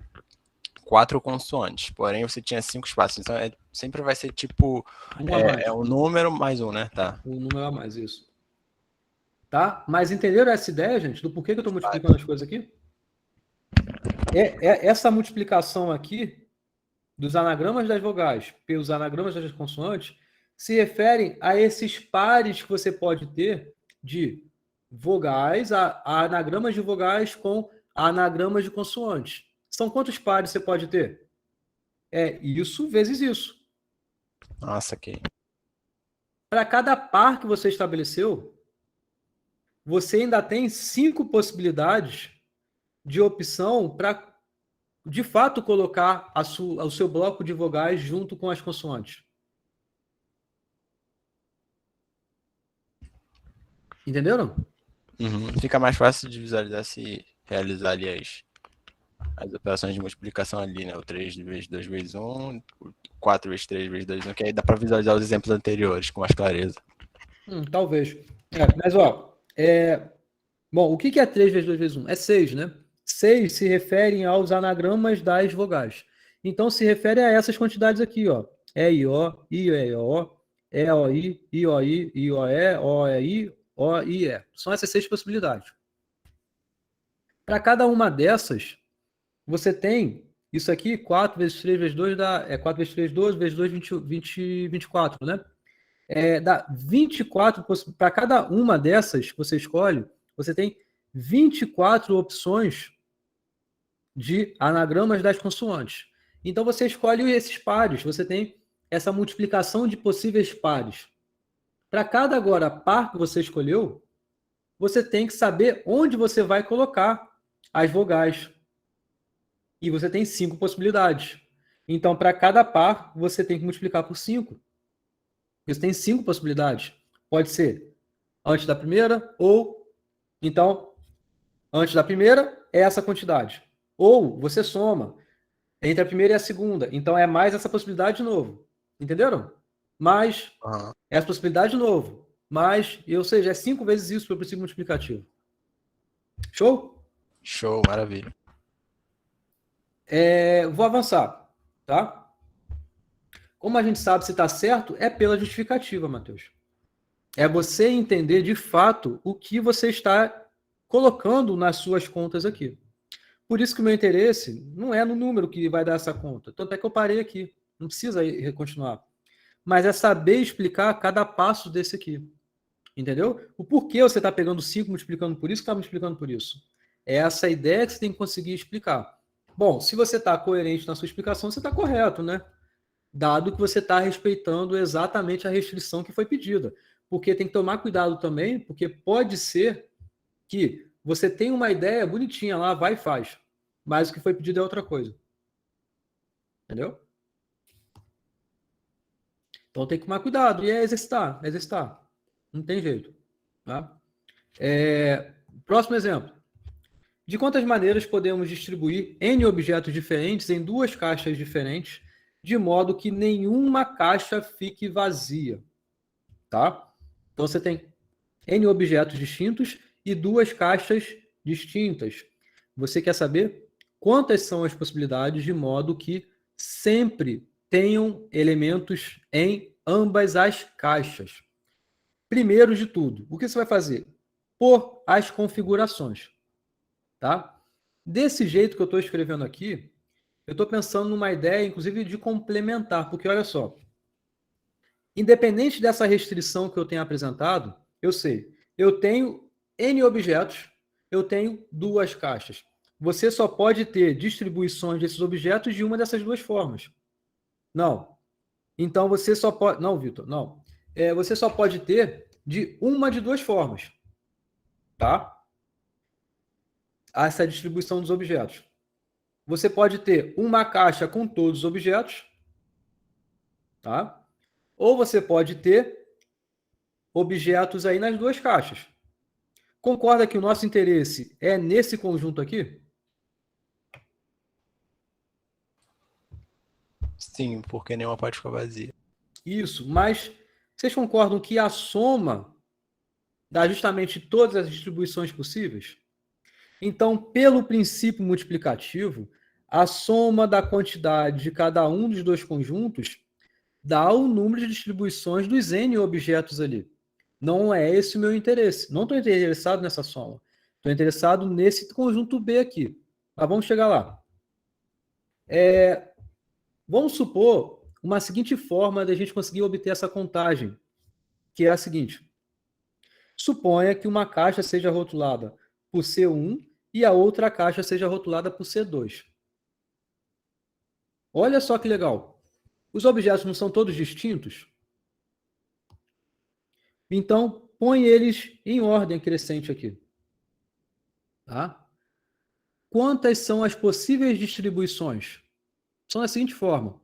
4 consoantes, porém você tinha 5 espaços. Então sempre vai ser tipo um número mais um, né? Tá. Um número a mais, isso. Tá? Mas entenderam essa ideia, gente, do porquê que eu estou multiplicando as coisas aqui? Essa multiplicação aqui dos anagramas das vogais pelos anagramas das consoantes se referem a esses pares que você pode ter de vogais, a anagramas de vogais com anagramas de consoantes. São quantos pares você pode ter? É isso vezes isso. Nossa, ok. Para cada par que você estabeleceu, você ainda tem 5 possibilidades de opção para, de fato, colocar o seu bloco de vogais junto com as consoantes. Entenderam? Uhum. Fica mais fácil de visualizar se realizar ali as operações de multiplicação ali, né? O 3 vezes 2 vezes 1, o 4 vezes 3 vezes 2 1, que aí dá para visualizar os exemplos anteriores com mais clareza. Talvez. Mas, ó, bom, o que é 3 vezes 2 vezes 1? É 6, né? 6 se referem aos anagramas das vogais. Então, se refere a essas quantidades aqui, ó. E-I-O, I-E-O, E-O-I, I-O-I, I-O-E, O-E-I, O-I-E. São essas 6 possibilidades. Para cada uma dessas, você tem isso aqui, 4 vezes 3 vezes 2 dá 4 vezes 3, 12, vezes 2, 24, né? Dá 24, para cada uma dessas que você escolhe, você tem 24 opções de anagramas das consoantes. Então você escolhe esses pares, você tem essa multiplicação de possíveis pares. Para cada agora par que você escolheu, você tem que saber onde você vai colocar as vogais. E você tem 5 possibilidades. Então, para cada par, você tem que multiplicar por 5. Você tem 5 possibilidades. Pode ser antes da primeira, ou então, antes da primeira é essa quantidade. Ou você soma entre a primeira e a segunda. Então é mais essa possibilidade de novo. Entenderam? Mais essa possibilidade de novo. Mais, ou seja, é 5 vezes isso pelo princípio multiplicativo. Show? Show, maravilha. Vou avançar, tá? Como a gente sabe se está certo? É pela justificativa, Matheus. É você entender de fato o que você está colocando nas suas contas aqui. Por isso que o meu interesse não é no número que vai dar essa conta. Tanto é que eu parei aqui. Não precisa continuar. Mas é saber explicar cada passo desse aqui. Entendeu? O porquê você está pegando 5 multiplicando por isso, está multiplicando por isso. É essa ideia que você tem que conseguir explicar. Bom, se você está coerente na sua explicação, você está correto, né? Dado que você está respeitando exatamente a restrição que foi pedida. Porque tem que tomar cuidado também, porque pode ser que você tenha uma ideia bonitinha lá, vai e faz. Mas o que foi pedido é outra coisa. Entendeu? Então tem que tomar cuidado. E é exercitar, exercitar. Não tem jeito. Tá? Próximo exemplo. De quantas maneiras podemos distribuir N objetos diferentes em 2 caixas diferentes, de modo que nenhuma caixa fique vazia? Tá? Então você tem N objetos distintos e 2 caixas distintas. Você quer saber quantas são as possibilidades de modo que sempre tenham elementos em ambas as caixas? Primeiro de tudo, o que você vai fazer? Por as configurações. Tá? Desse jeito que eu estou escrevendo aqui, eu estou pensando numa ideia, inclusive, de complementar, porque olha só, independente dessa restrição que eu tenho apresentado, eu sei, eu tenho N objetos, eu tenho 2 caixas. Você só pode ter distribuições desses objetos de uma dessas 2 formas. Não. Então você só pode... Não, Vitor, não. Você só pode ter de uma de 2 formas. Tá? Essa distribuição dos objetos. Você pode ter uma caixa com todos os objetos, tá? Ou você pode ter objetos aí nas 2 caixas. Concorda que o nosso interesse é nesse conjunto aqui? Sim, porque nenhuma pode ficar vazia. Isso, mas vocês concordam que a soma dá justamente todas as distribuições possíveis? Então, pelo princípio multiplicativo, a soma da quantidade de cada um dos 2 conjuntos dá o número de distribuições dos N objetos ali. Não é esse o meu interesse. Não estou interessado nessa soma. Estou interessado nesse conjunto B aqui. Mas vamos chegar lá. Vamos supor uma seguinte forma de a gente conseguir obter essa contagem, que é a seguinte. Suponha que uma caixa seja rotulada por C1 e a outra caixa seja rotulada por C2. Olha só que legal. Os objetos não são todos distintos? Então, põe eles em ordem crescente aqui. Tá? Quantas são as possíveis distribuições? São da seguinte forma.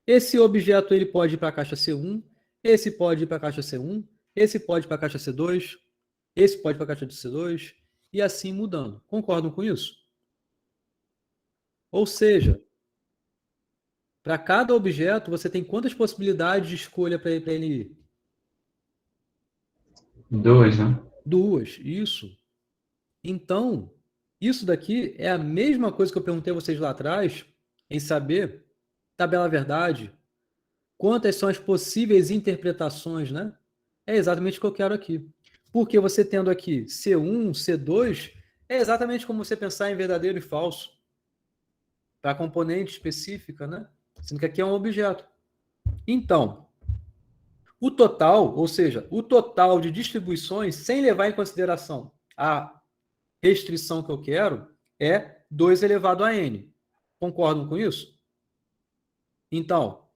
Esse objeto ele pode ir para a caixa C1, esse pode ir para a caixa C1, esse pode ir para a caixa C2, esse pode ir para a caixa de C2, e assim mudando. Concordam com isso? Ou seja, para cada objeto, você tem quantas possibilidades de escolha para ele ir? 2, né? 2, isso. Então, isso daqui é a mesma coisa que eu perguntei a vocês lá atrás, em saber, tabela verdade, quantas são as possíveis interpretações, né? É exatamente o que eu quero aqui. Porque você tendo aqui C1, C2, é exatamente como você pensar em verdadeiro e falso. Para componente específica, né? Sendo que aqui é um objeto. Então, o total, ou seja, o total de distribuições, sem levar em consideração a restrição que eu quero, é 2 elevado a n. Concordam com isso? Então,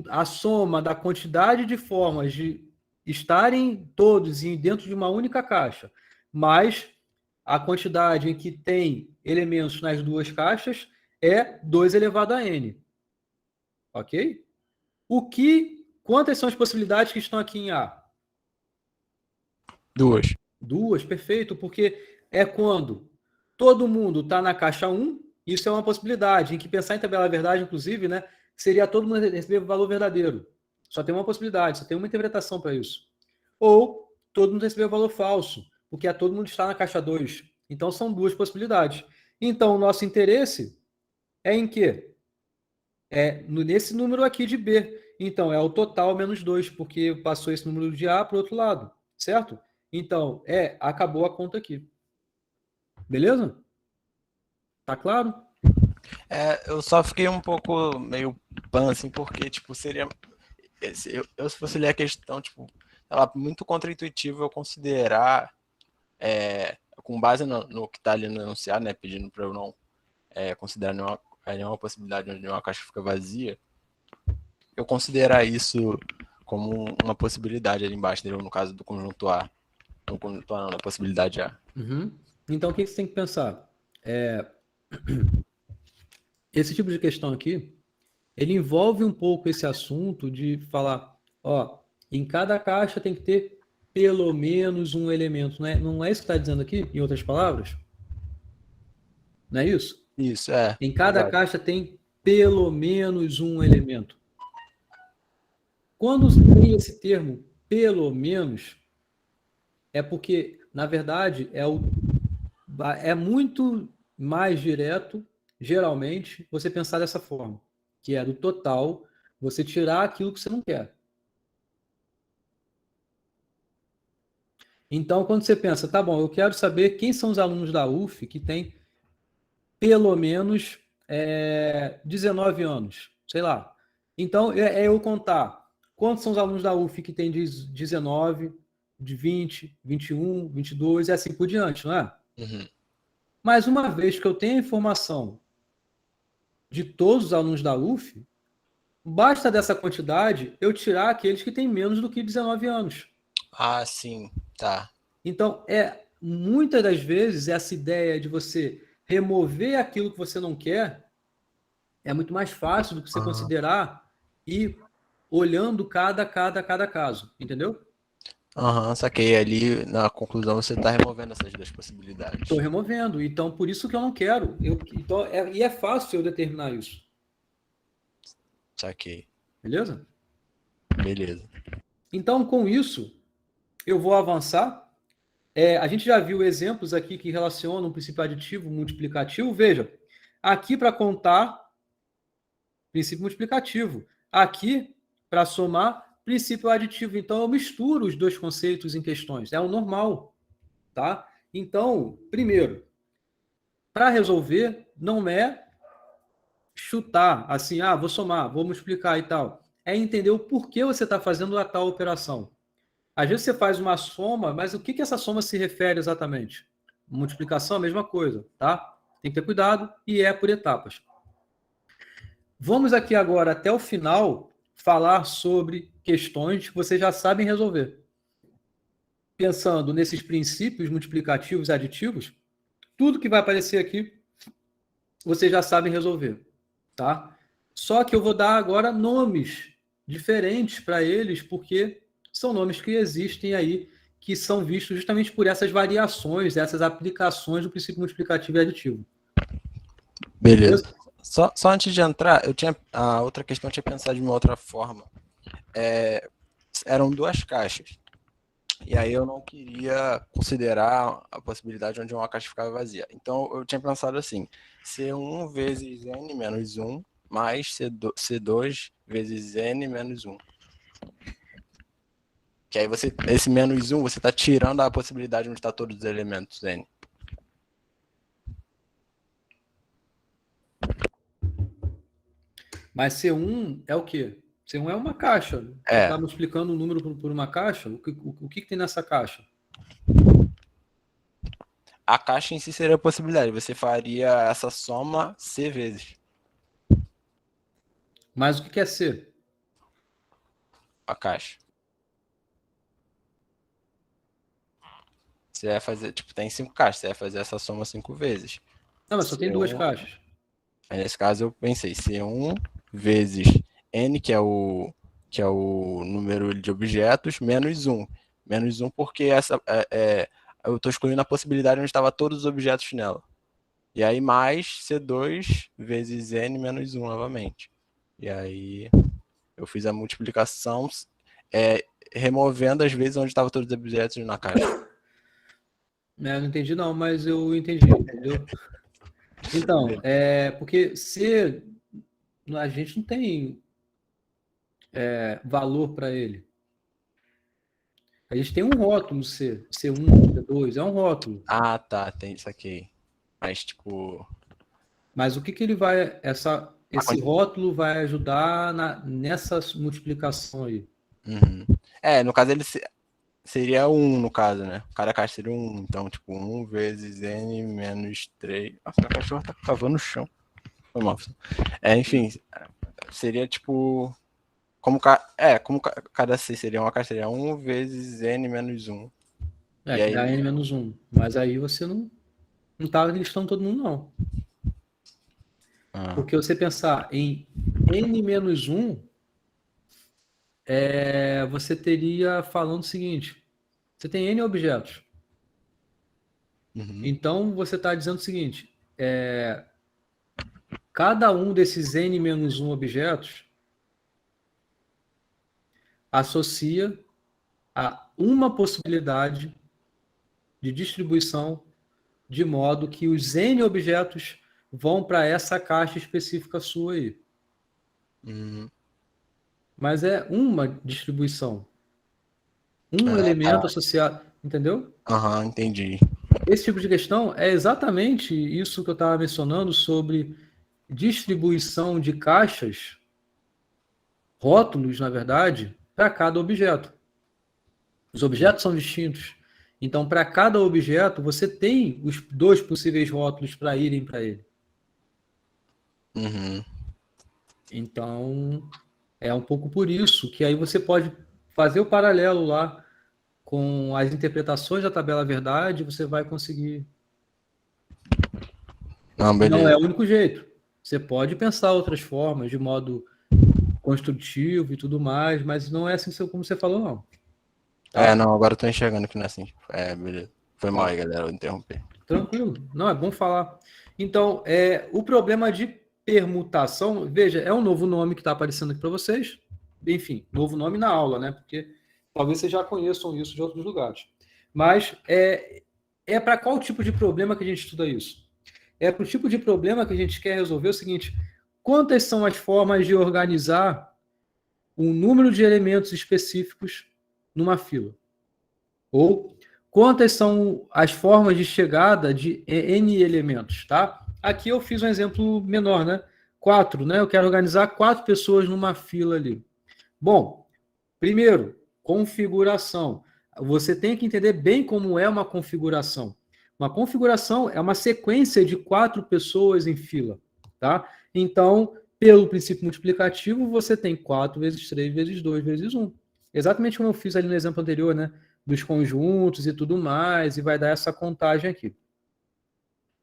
a soma da quantidade de formas de estarem todos dentro de uma única caixa, mais a quantidade em que tem elementos nas 2 caixas, é 2 elevado a n. Ok? Quantas são as possibilidades que estão aqui em A? 2. 2, perfeito, porque é quando todo mundo está na caixa 1, isso é uma possibilidade, em que pensar em tabela verdade, inclusive, né, seria todo mundo receber o valor verdadeiro. Só tem uma possibilidade, só tem uma interpretação para isso. Ou todo mundo receber o valor falso, porque todo mundo está na caixa 2. Então, são 2 possibilidades. Então, o nosso interesse é em quê? nesse número aqui de B. Então, é o total menos 2, porque passou esse número de A para o outro lado, certo? Então, acabou a conta aqui. Beleza? Tá claro? Eu só fiquei um pouco meio pan, assim, porque, tipo, seria... se fosse ler a questão, tipo, ela muito contraintuitivo eu considerar, com base no que está ali no enunciado, né, pedindo para eu não considerar nenhuma possibilidade onde uma caixa fica vazia, eu considerar isso como uma possibilidade ali embaixo dele, no caso do conjunto A. No conjunto A não, na possibilidade A. Uhum. Então, o que você tem que pensar? Esse tipo de questão aqui, ele envolve um pouco esse assunto de falar, em cada caixa tem que ter pelo menos um elemento, né? Não é isso que está dizendo aqui, em outras palavras? Não é isso? Isso, Em cada verdade. caixa tem pelo menos um elemento. Quando tem esse termo pelo menos, é porque, na verdade, é muito mais direto, geralmente, você pensar dessa forma, que é do total, você tirar aquilo que você não quer. Então, quando você pensa, tá bom, eu quero saber quem são os alunos da UF que têm pelo menos 19 anos, sei lá. Então, eu contar quantos são os alunos da UF que têm 19, de 20, 21, 22 e assim por diante, não é? Uhum. Mas uma vez que eu tenho a informação de todos os alunos da UF, basta dessa quantidade eu tirar aqueles que têm menos do que 19 anos. Ah, sim, tá. Então, muitas das vezes, essa ideia de você remover aquilo que você não quer é muito mais fácil do que você considerar e olhando cada caso, entendeu? Saquei. Ali, na conclusão, você está removendo essas duas possibilidades. Estou removendo, então por isso que eu não quero. E é fácil eu determinar isso. Saquei. Beleza? Beleza. Então, com isso, eu vou avançar. A gente já viu exemplos aqui que relacionam um princípio aditivo multiplicativo. Veja, aqui para contar, princípio multiplicativo. Aqui, para somar, princípio aditivo. Então, eu misturo os dois conceitos em questões. É o normal, tá? Então, primeiro, para resolver, não é chutar, assim, vou somar, vou multiplicar e tal. É entender o porquê você está fazendo a tal operação. Às vezes você faz uma soma, mas o que essa soma se refere exatamente? Multiplicação, a mesma coisa, tá? Tem que ter cuidado e é por etapas. Vamos aqui agora, até o final, falar sobre questões que vocês já sabem resolver. Pensando nesses princípios multiplicativos e aditivos, tudo que vai aparecer aqui, vocês já sabem resolver, tá? Só que eu vou dar agora nomes diferentes para eles, porque são nomes que existem aí, que são vistos justamente por essas variações, essas aplicações do princípio multiplicativo e aditivo. Beleza. Só antes de entrar, a outra questão eu tinha pensado de uma outra forma. Eram duas caixas. E aí eu não queria considerar a possibilidade onde uma caixa ficava vazia. Então eu tinha pensado assim, C1 vezes N menos 1 mais C2 vezes N menos 1. Que aí esse menos 1, você está tirando a possibilidade onde está todos os elementos N. Mas C1 é o quê? C1 é uma caixa. Você está multiplicando um número por uma caixa? O que tem nessa caixa? A caixa em si seria a possibilidade. Você faria essa soma C vezes. Mas o que é C? A caixa. Você vai fazer, tem 5 caixas, você vai fazer essa soma 5 vezes. Não, mas só tem duas caixas. Aí, nesse caso eu pensei, C1 vezes N, que é o número de objetos, menos 1. Menos 1 porque eu estou excluindo a possibilidade onde estavam todos os objetos nela. E aí mais C2 vezes N menos 1 novamente. E aí eu fiz a multiplicação removendo as vezes onde estavam todos os objetos na caixa. Eu não entendi não, mas eu entendi, entendeu? Então, porque C a gente não tem valor para ele. A gente tem um rótulo C1, C2, é um rótulo. Ah, tá, tem isso aqui. Mas, tipo... Mas o que ele vai... Esse rótulo vai ajudar nessa multiplicação aí. Uhum. No caso, ele seria 1, no caso, né? Cada caixa seria 1. Então, tipo, 1 vezes N menos 3... Nossa, a cachorra tá cavando no chão. Foi mal. Enfim, seria, tipo... Como cada C seria uma caixa, seria 1 vezes N menos 1. Que dá N menos 1. Mas aí você não tá listando todo mundo, não. Porque você pensar em N menos 1, você teria falando o seguinte, você tem N objetos. Uhum. Então, você está dizendo o seguinte, cada um desses N menos 1 objetos associa a uma possibilidade de distribuição de modo que os N objetos vão para essa caixa específica sua aí. Uhum. Mas é uma distribuição. Um elemento associado, entendeu? Entendi. Esse tipo de questão é exatamente isso que eu estava mencionando sobre distribuição de caixas, rótulos, na verdade, para cada objeto. Os objetos são distintos. Então, para cada objeto, você tem os 2 possíveis rótulos para irem para ele. Uhum. Então, é um pouco por isso que aí você pode fazer o paralelo lá com as interpretações da tabela verdade, você vai conseguir. Não é o único jeito. Você pode pensar outras formas, de modo construtivo e tudo mais, mas não é assim como você falou, não. Tá? Não, agora eu tô enxergando que não é assim. Beleza. Foi mal aí, galera, eu interrompi. Tranquilo. Não, é bom falar. Então, o problema de permutação, veja, é um novo nome que está aparecendo aqui para vocês. Enfim, novo nome na aula, né? Porque talvez vocês já conheçam isso de outros lugares. Mas é para qual tipo de problema que a gente estuda isso? É para o tipo de problema que a gente quer resolver o seguinte: quantas são as formas de organizar um número de elementos específicos numa fila? Ou quantas são as formas de chegada de N elementos, tá? Aqui eu fiz um exemplo menor, né? 4, né? Eu quero organizar 4 pessoas numa fila ali. Bom, primeiro, configuração. Você tem que entender bem como é uma configuração. Uma configuração é uma sequência de 4 pessoas em fila, tá? Então, pelo princípio multiplicativo, você tem 4 vezes 3 vezes 2 vezes 1. Exatamente como eu fiz ali no exemplo anterior, né? Dos conjuntos e tudo mais, e vai dar essa contagem aqui.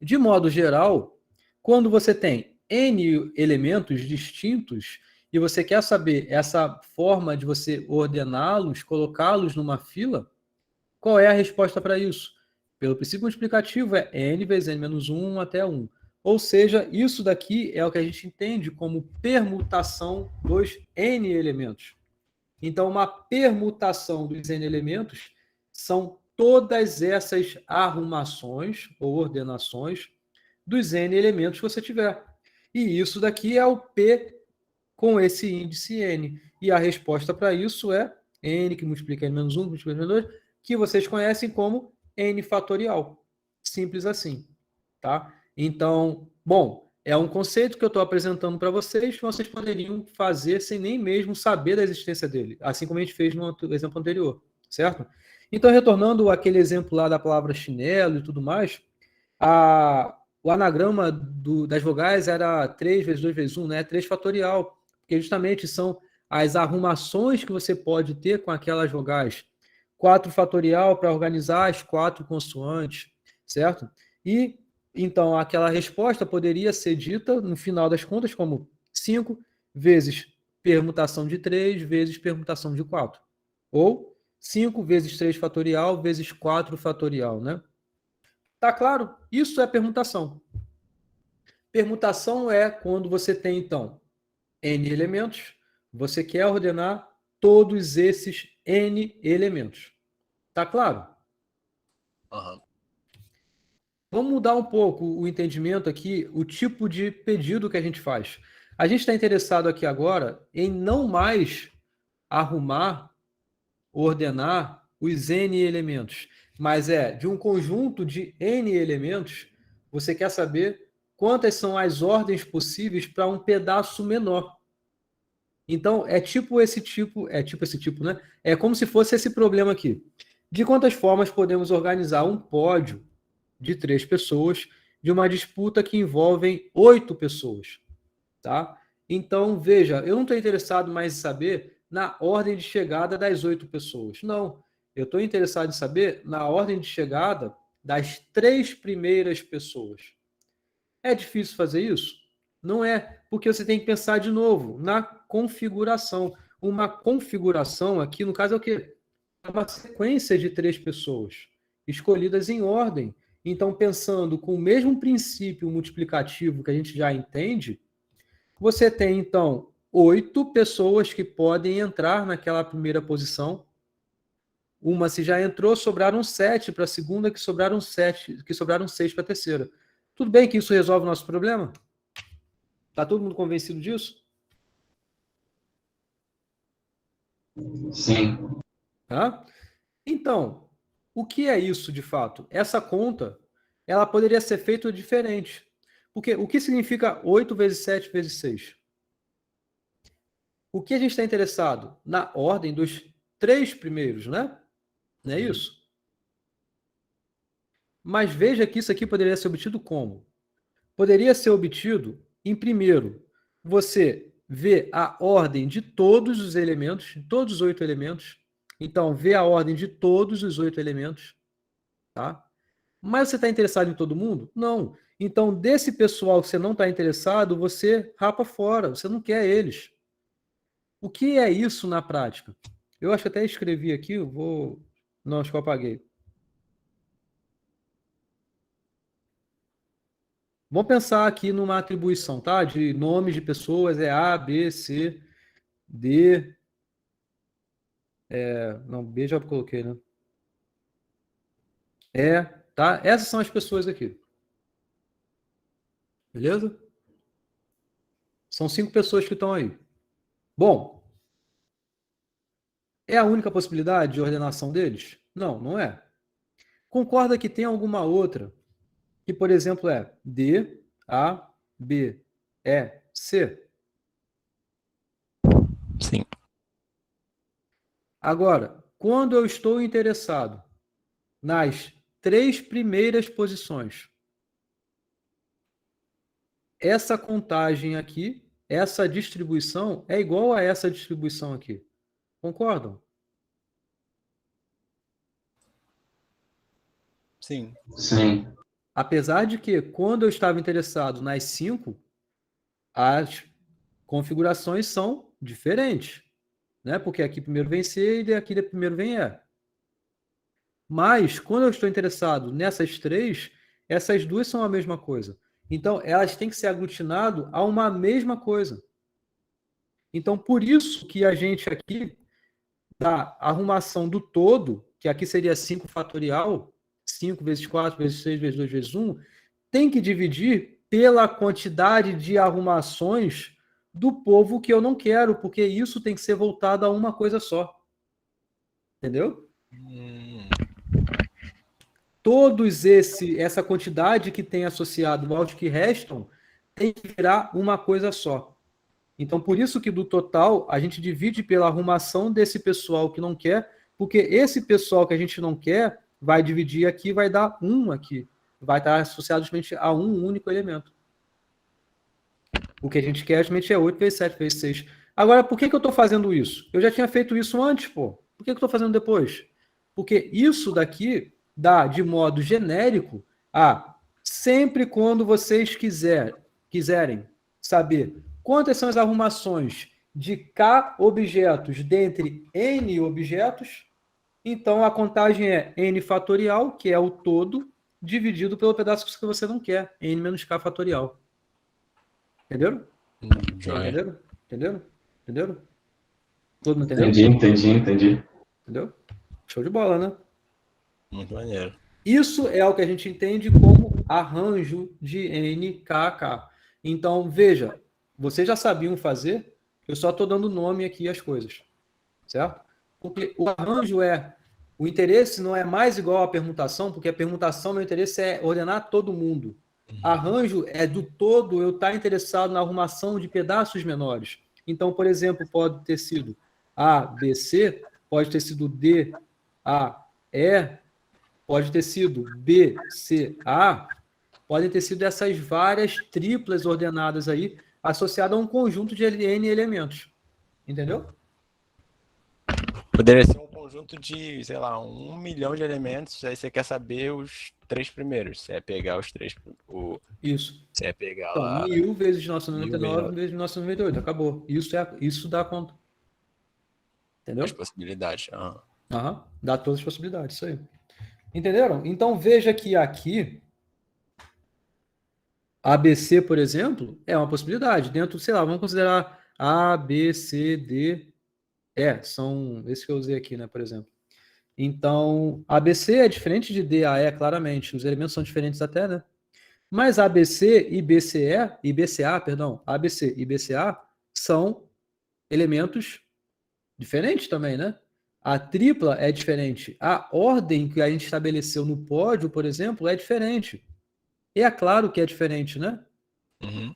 De modo geral, quando você tem N elementos distintos e você quer saber essa forma de você ordená-los, colocá-los numa fila, qual é a resposta para isso? Pelo princípio multiplicativo é N vezes N menos 1 até 1. Ou seja, isso daqui é o que a gente entende como permutação dos N elementos. Então, uma permutação dos N elementos são todas essas arrumações ou ordenações dos N elementos que você tiver. E isso daqui é o P com esse índice N. E a resposta para isso é N que multiplica N menos 1, multiplica N menos 2, que vocês conhecem como N fatorial. Simples assim. Tá? Então, bom, é um conceito que eu estou apresentando para vocês que vocês poderiam fazer sem nem mesmo saber da existência dele, assim como a gente fez no exemplo anterior, certo? Então, retornando àquele exemplo lá da palavra chinelo e tudo mais, o anagrama das vogais era 3 vezes 2 vezes 1, né? 3 fatorial, porque justamente são as arrumações que você pode ter com aquelas vogais. 4 fatorial para organizar as 4 consoantes, certo? E então, aquela resposta poderia ser dita, no final das contas, como 5 vezes permutação de 3 vezes permutação de 4. Ou 5 vezes 3 fatorial vezes 4 fatorial, né? Tá claro? Isso é permutação. Permutação é quando você tem, então, N elementos, você quer ordenar todos esses N elementos. Tá claro? Uhum. Vamos mudar um pouco o entendimento aqui, o tipo de pedido que a gente faz. A gente está interessado aqui agora em não mais arrumar, ordenar os N elementos, mas de um conjunto de N elementos, você quer saber quantas são as ordens possíveis para um pedaço menor. Então, é esse tipo, né? É como se fosse esse problema aqui. De quantas formas podemos organizar um pódio de 3 pessoas de uma disputa que envolve 8 pessoas, tá? Então, veja, eu não estou interessado mais em saber na ordem de chegada das 8 pessoas. Não, eu estou interessado em saber na ordem de chegada das 3 primeiras pessoas. É difícil fazer isso? Não é, porque você tem que pensar de novo na configuração. Uma configuração aqui, no caso, é o quê? É uma sequência de 3 pessoas, escolhidas em ordem. Então, pensando com o mesmo princípio multiplicativo que a gente já entende, você tem, então, 8 pessoas que podem entrar naquela primeira posição. Uma, se já entrou, sobraram 7 para a segunda, que sobraram 6 para a terceira. Tudo bem que isso resolve o nosso problema? Está todo mundo convencido disso? Sim. Tá? Então, o que é isso de fato? Essa conta, ela poderia ser feita diferente. Porque o que significa 8 vezes 7 vezes 6? O que a gente está interessado? Na ordem dos 3 primeiros, né? Não é isso? Mas veja que isso aqui poderia ser obtido como? Poderia ser obtido, em primeiro, você vê a ordem de todos os elementos, todos os 8 elementos. Então, vê a ordem de todos os 8 elementos. Tá? Mas você está interessado em todo mundo? Não. Então, desse pessoal que você não está interessado, você rapa fora, você não quer eles. O que é isso na prática? Eu acho que até escrevi aqui, não, acho que eu apaguei. Vamos pensar aqui numa atribuição, tá? De nomes de pessoas, A, B, C, D. Não, B já coloquei, né? Tá? Essas são as pessoas aqui. Beleza? São 5 pessoas que estão aí. Bom, é a única possibilidade de ordenação deles? Não, não é. Concorda que tem alguma outra que, por exemplo, é D, A, B, E, C? Sim. Agora, quando eu estou interessado nas 3 primeiras posições, essa contagem aqui, essa distribuição é igual a essa distribuição aqui. Concordam? Sim. Sim. Apesar de que, quando eu estava interessado nas 5, as configurações são diferentes, né? Porque aqui primeiro vem C e aqui primeiro vem E. Mas, quando eu estou interessado nessas 3, essas duas são a mesma coisa. Então, elas têm que ser aglutinadas a uma mesma coisa. Então, por isso que a gente aqui, da arrumação do todo, que aqui seria 5 fatorial, 5 vezes 4, vezes 6, vezes 2, vezes 1, tem que dividir pela quantidade de arrumações do povo que eu não quero, porque isso tem que ser voltado a uma coisa só. Entendeu? Todos essa quantidade que tem associado aos que restam tem que virar uma coisa só. Então, por isso que do total, a gente divide pela arrumação desse pessoal que não quer, porque esse pessoal que a gente não quer vai dividir aqui, vai dar 1 aqui. Vai estar associado justamente a um único elemento. O que a gente quer justamente é 8 vezes 7 vezes 6. Agora, por que eu estou fazendo isso? Eu já tinha feito isso antes, pô. Por que eu estou fazendo depois? Porque isso daqui dá, de modo genérico, sempre quando vocês quiserem saber quantas são as arrumações de K objetos dentre N objetos, então a contagem é N fatorial, que é o todo, dividido pelo pedaço que você não quer, N menos K fatorial. Entenderam? Entenderam? Todo mundo entendeu? Entendi. Entendeu? Show de bola, né? Muito maneiro. Isso é o que a gente entende como arranjo de NKK. Então, veja, vocês já sabiam fazer, eu só estou dando nome aqui às coisas, certo? Porque o arranjo o interesse não é mais igual à permutação, porque a permutação, meu interesse é ordenar todo mundo. Arranjo é do todo eu estar interessado na arrumação de pedaços menores. Então, por exemplo, pode ter sido A, B, C, pode ter sido D, A, E, pode ter sido B, C, A, podem ter sido essas várias triplas ordenadas aí, associadas a um conjunto de N elementos. Entendeu? Poderia ser um conjunto de, sei lá, 1 milhão de elementos, aí você quer saber os 3 primeiros. Você vai pegar os 3. Isso. Você vai pegar Então, lá. 1000 vezes 1999 1000 vezes 1998. Acabou. Isso dá conta. Entendeu? As possibilidades. Dá todas as possibilidades, isso aí. Entenderam? Então veja que aqui ABC, por exemplo, é uma possibilidade. Dentro, sei lá, vamos considerar A, B, C, D, E. São esses que eu usei aqui, né, por exemplo. Então, ABC é diferente de D, A, E, claramente. Os elementos são diferentes até, né? Mas ABC e BCA, perdão, ABC e BCA são elementos diferentes também, né? A tripla é diferente. A ordem que a gente estabeleceu no pódio, por exemplo, é diferente. E é claro que é diferente, né? Uhum.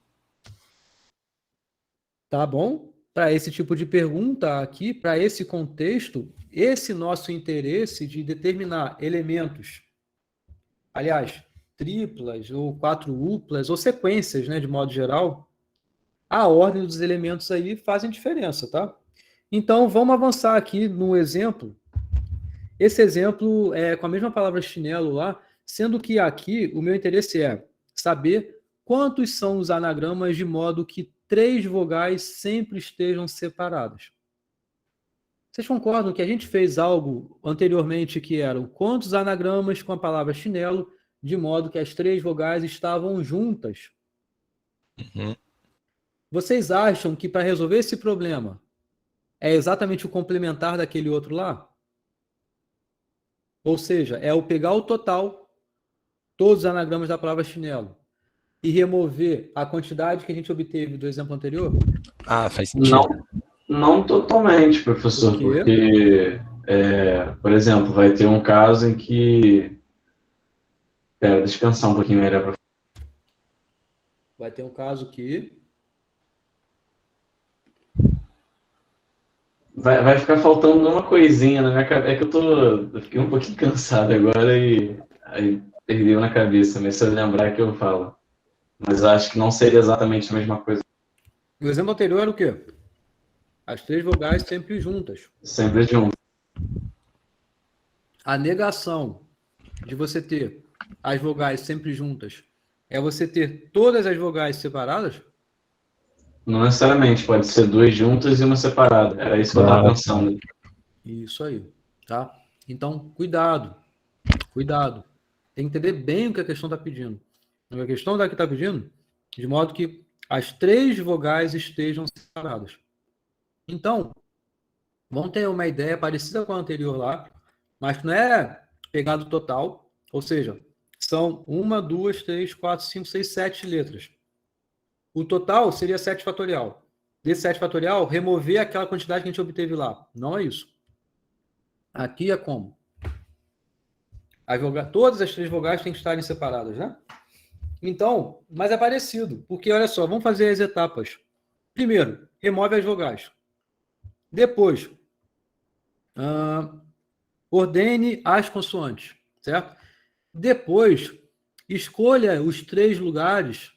Tá bom? Para esse tipo de pergunta aqui, para esse contexto, esse nosso interesse de determinar elementos, aliás, triplas ou quadruplas ou sequências, né, de modo geral, a ordem dos elementos aí fazem diferença, tá? Então, vamos avançar aqui no exemplo. Esse exemplo é com a mesma palavra chinelo lá, sendo que aqui o meu interesse é saber quantos são os anagramas de modo que 3 vogais sempre estejam separadas. Vocês concordam que a gente fez algo anteriormente que eram quantos anagramas com a palavra chinelo de modo que as 3 vogais estavam juntas? Uhum. Vocês acham que para resolver esse problema é exatamente o complementar daquele outro lá? Ou seja, é o pegar o total, todos os anagramas da palavra chinelo, e remover a quantidade que a gente obteve do exemplo anterior? Faz sentido. Não totalmente, professor, Por porque, por exemplo, vai ter um caso em que... Pera, deixa eu pensar um pouquinho melhor. Vai ter um caso que... Vai ficar faltando uma coisinha na minha cabeça. É que eu fiquei um pouquinho cansado agora e aí perdeu na cabeça, mas se eu lembrar que eu falo. Mas eu acho que não seria exatamente a mesma coisa. O exemplo anterior era o quê? As 3 vogais sempre juntas. Sempre junto. A negação de você ter as vogais sempre juntas é você ter todas as vogais separadas? Não necessariamente, pode ser 2 juntas e uma separada. Era isso que eu estava pensando. Isso aí, tá? Então, cuidado. Cuidado. Tem que entender bem o que a questão está pedindo. A questão daqui está pedindo de modo que as 3 vogais estejam separadas. Então, vamos ter uma ideia parecida com a anterior lá, mas não é pegado total, ou seja, são 1, 2, 3, 4, 5, 6, 7 letras. O total seria 7 fatorial. Desse 7 fatorial, remover aquela quantidade que a gente obteve lá. Não é isso. Aqui é como? Todas as 3 vogais têm que estarem separadas, né? Então, mas é parecido, porque olha só, vamos fazer as etapas. Primeiro, remove as vogais. Depois, ordene as consoantes, certo? Depois, escolha os 3 lugares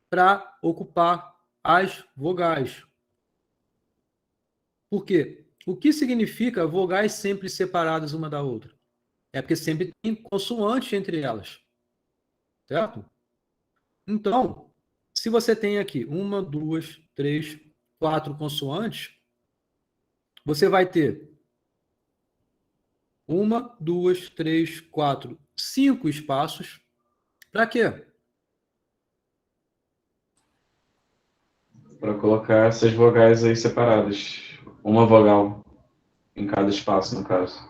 para ocupar as vogais. Por quê? O que significa vogais sempre separadas uma da outra? É porque sempre tem consoante entre elas. Certo? Então, se você tem aqui 1, 2, 3, 4 consoantes, você vai ter 1, 2, 3, 4, 5 espaços. Para quê? Para colocar essas vogais aí separadas. Uma vogal em cada espaço, no caso.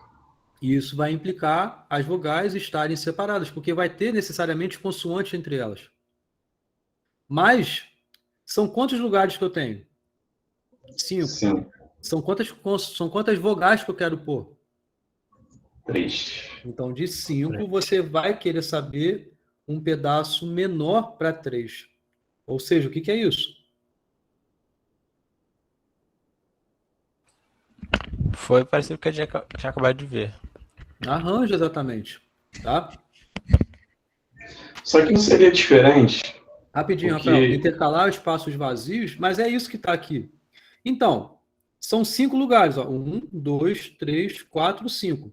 Isso vai implicar as vogais estarem separadas, porque vai ter necessariamente consoante entre elas. Mas, São quantos lugares que eu tenho? 5. Sim. São quantas vogais que eu quero pôr? 3. Então, de 5, você vai querer saber um pedaço menor para 3. Ou seja, o que é isso? Foi parecido com o que a gente tinha acabado de ver. Arranjo, exatamente. Tá? Só que não seria diferente, Rapidinho, porque... Rafael. Intercalar espaços vazios, mas é isso que está aqui. Então, são 5 lugares. 1, 2, 3, 4, 5.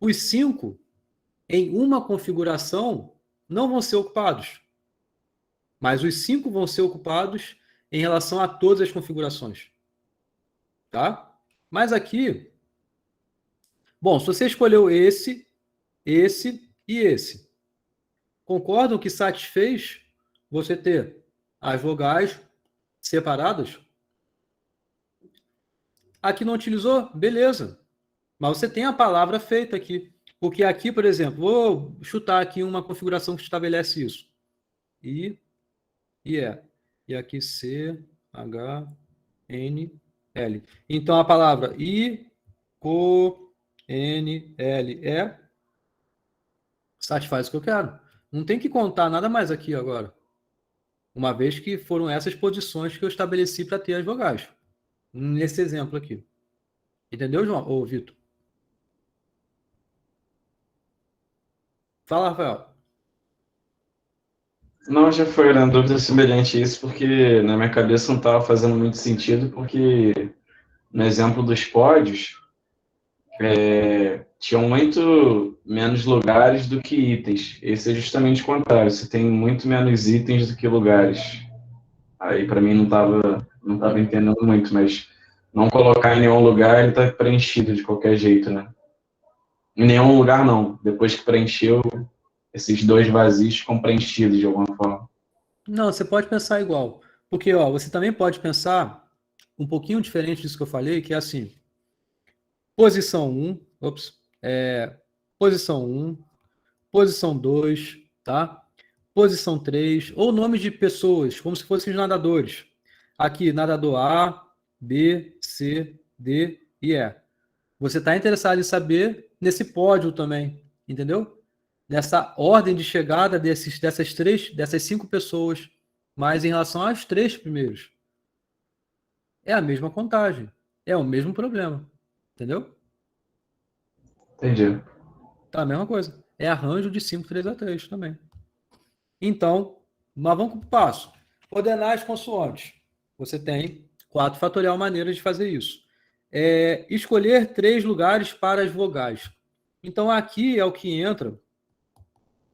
Os 5, em uma configuração, não vão ser ocupados. Mas os 5 vão ser ocupados em relação a todas as configurações. Tá? Mas aqui... Bom, se você escolheu esse e esse, concordam que satisfez você ter as vogais separadas? Aqui não utilizou? Beleza. Mas você tem a palavra feita aqui. Porque aqui, por exemplo, vou chutar aqui uma configuração que estabelece isso. I, é. E aqui C, H, N, L. Então a palavra I, O, N, L, E satisfaz o que eu quero. Não tem que contar nada mais aqui agora. Uma vez que foram essas posições que eu estabeleci para ter as vogais. Nesse exemplo aqui. Entendeu, João? Ou Vitor? Fala, Rafael. Não, já foi uma dúvida semelhante a isso, porque na minha cabeça não estava fazendo muito sentido, porque no exemplo dos pódios, tinham muito menos lugares do que itens. Esse é justamente o contrário, você tem muito menos itens do que lugares. Aí para mim não estava entendendo muito, mas não colocar em nenhum lugar, ele está preenchido de qualquer jeito, né? Em nenhum lugar não, depois que preencheu, esses 2 vazios ficam preenchidos de alguma forma. Não, você pode pensar igual. Porque ó, você também pode pensar um pouquinho diferente disso que eu falei, que é assim. Posição 1, posição 1, posição 2, tá? Posição 3, ou nomes de pessoas, como se fossem os nadadores. Aqui, nadador A, B, C, D e E. Você está interessado em saber nesse pódio também, entendeu? Nessa ordem de chegada dessas 5 pessoas, mas em relação aos 3 primeiros. É a mesma contagem, é o mesmo problema, entendeu? Entendi. Tá a mesma coisa. É arranjo de 5, 3 a 3 também. Então, mas vamos para o passo. Ordenar as consoantes. Você tem 4 fatorial maneiras de fazer isso. Escolher 3 lugares para as vogais. Então, aqui é o que entra,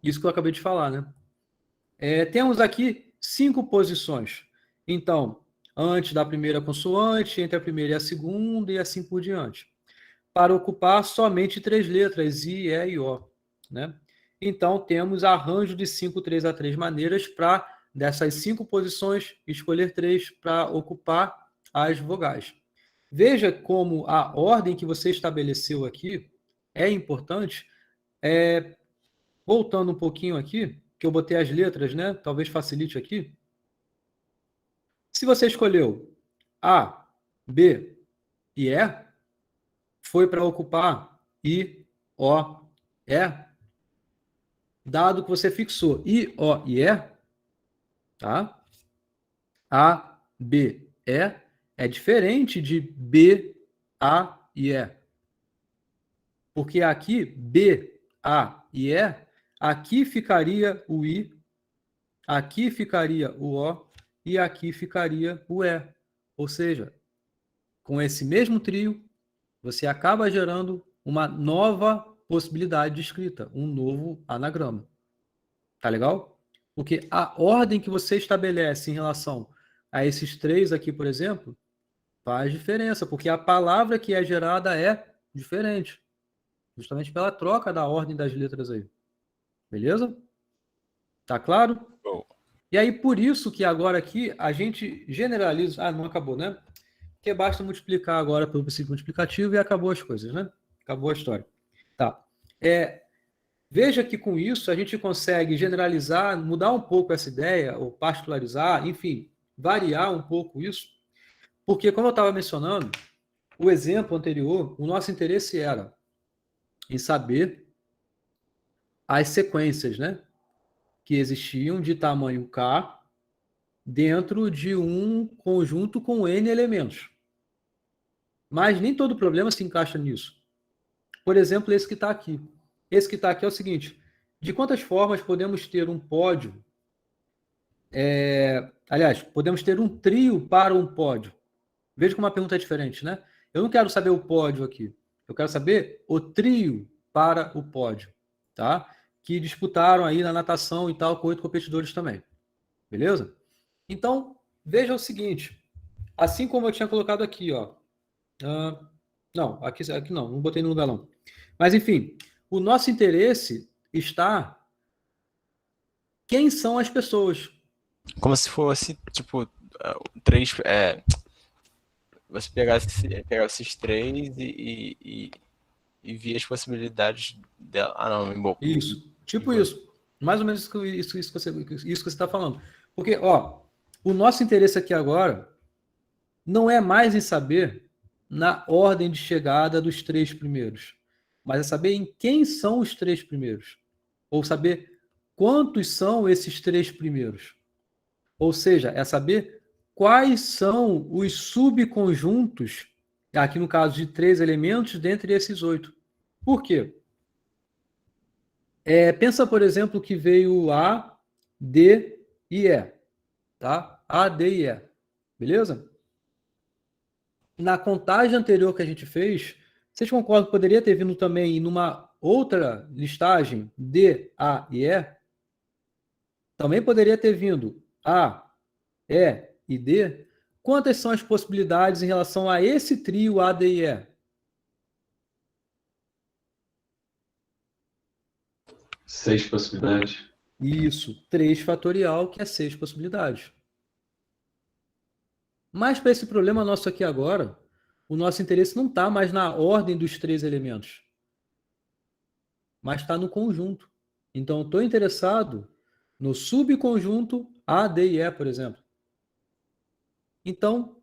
isso que eu acabei de falar, né? Temos aqui 5 posições. Então, antes da primeira consoante, entre a primeira e a segunda, e assim por diante. Para ocupar somente 3 letras, I, E e O. Né? Então, temos arranjo de 5, 3 a 3 maneiras para, dessas 5 posições, escolher 3 para ocupar as vogais. Veja como a ordem que você estabeleceu aqui é importante. Voltando um pouquinho aqui, que eu botei as letras, né? Talvez facilite aqui. Se você escolheu A, B e E, foi para ocupar I, O, E, dado que você fixou I, O e E, tá? A, B, E é diferente de B, A e E. Porque aqui, B, A e E, aqui ficaria o I, aqui ficaria o O e aqui ficaria o E. Ou seja, com esse mesmo trio, você acaba gerando uma nova possibilidade de escrita, um novo anagrama. Tá legal? Porque a ordem que você estabelece em relação a esses 3 aqui, por exemplo, faz diferença, porque a palavra que é gerada é diferente. Justamente pela troca da ordem das letras aí. Beleza? Tá claro? Bom. E aí, por isso que agora aqui a gente generaliza... Ah, não acabou, né? Porque basta multiplicar agora pelo princípio multiplicativo e acabou as coisas, né? Acabou a história. Tá. Veja que com isso a gente consegue generalizar, mudar um pouco essa ideia, ou particularizar, enfim, variar um pouco isso, porque, como eu estava mencionando, o exemplo anterior, o nosso interesse era em saber as sequências, né, que existiam de tamanho K dentro de um conjunto com N elementos. Mas nem todo problema se encaixa nisso. Por exemplo, esse que está aqui. Esse que está aqui é o seguinte: de quantas formas podemos ter um pódio? Aliás, podemos ter um trio para um pódio. Veja como a pergunta é diferente, né? Eu não quero saber o pódio aqui. Eu quero saber o trio para o pódio, tá? Que disputaram aí na natação e tal, com 8 competidores também. Beleza? Então, veja o seguinte. Assim como eu tinha colocado aqui, ó. Não, aqui não botei no lugar não. Mas, enfim, o nosso interesse está quem são as pessoas. Como se fosse, tipo, três. Você pegasse esses três e via as possibilidades dela. Ah, não, me Isso, tipo isso. Mais ou menos isso que você está falando. Porque, ó, o nosso interesse aqui agora não é mais em saber na ordem de chegada dos 3 primeiros, mas é saber em quem são os 3 primeiros. Ou saber quantos são esses 3 primeiros. Ou seja, é saber quais são os subconjuntos, aqui no caso de 3 elementos, dentre esses 8. Por quê? Pensa, por exemplo, que veio A, D e E. Tá? A, D e E. Beleza? Na contagem anterior que a gente fez, vocês concordam que poderia ter vindo também numa outra listagem D, A e E? Também poderia ter vindo A, E e D. Quantas são as possibilidades em relação a esse trio A, D e E? 6 possibilidades. Isso, 3 fatorial, que é 6 possibilidades. Mas para esse problema nosso aqui agora, o nosso interesse não está mais na ordem dos 3 elementos, mas está no conjunto. Então, eu estou interessado no subconjunto A, D e E, por exemplo. Então,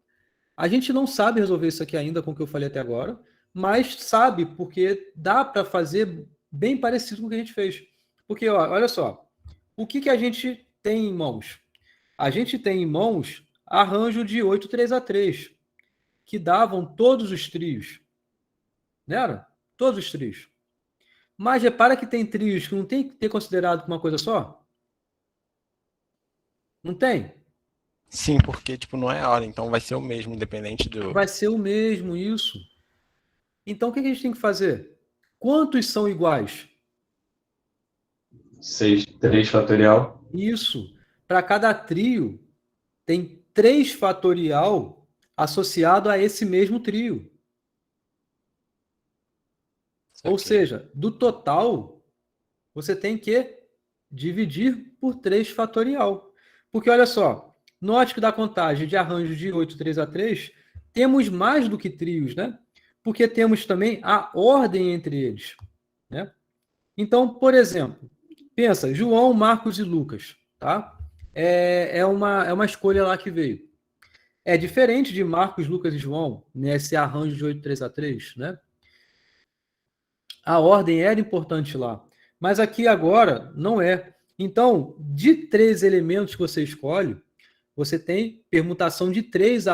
a gente não sabe resolver isso aqui ainda com o que eu falei até agora, mas sabe porque dá para fazer bem parecido com o que a gente fez. Porque, ó, olha só, o que a gente tem em mãos? A gente tem em mãos arranjo de 8 3A3, que davam todos os trios. Não era? Todos os trios. Mas repara que tem trios que não tem que ter considerado como uma coisa só? Não tem? Sim, porque tipo, não é a ordem, então vai ser o mesmo, independente do. Vai ser o mesmo, isso. Então, o que a gente tem que fazer? Quantos são iguais? 6, 3 fatorial. Isso. Para cada trio, tem 3 fatorial associado a esse mesmo trio. Ou seja, do total, você tem que dividir por 3 fatorial. Porque, olha só, note que da contagem de arranjo de 8 3A3, temos mais do que trios, né? Porque temos também a ordem entre eles, né? Então, por exemplo, pensa, João, Marcos e Lucas, tá? É uma escolha lá que veio. É diferente de Marcos, Lucas e João, nesse arranjo de 8 3A3, né? A ordem era importante lá. Mas aqui agora não é. Então, de 3 elementos que você escolhe, você tem permutação de 3,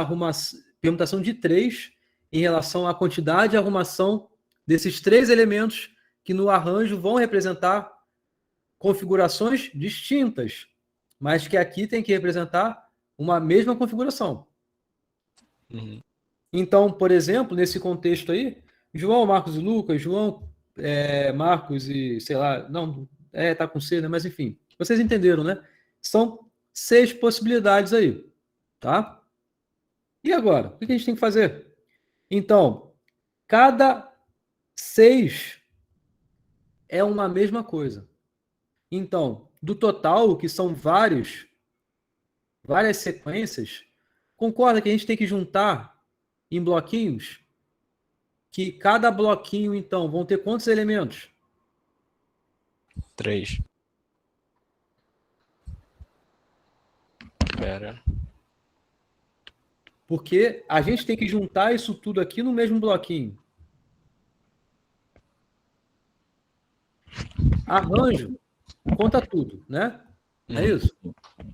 permutação de 3 em relação à quantidade e arrumação desses 3 elementos que no arranjo vão representar configurações distintas, mas que aqui tem que representar uma mesma configuração. Uhum. Então, por exemplo, nesse contexto aí, João, Marcos e Lucas, João, Marcos e, sei lá, não, tá com C, né? Mas enfim, vocês entenderam, né? São 6 possibilidades aí, tá? E agora, o que a gente tem que fazer? Então, cada 6 é uma mesma coisa. Então, do total, que são várias sequências, concorda que a gente tem que juntar em bloquinhos? Que cada bloquinho, então, vão ter quantos elementos? 3. Pera. Porque a gente tem que juntar isso tudo aqui no mesmo bloquinho. Arranjo conta tudo, né? É isso?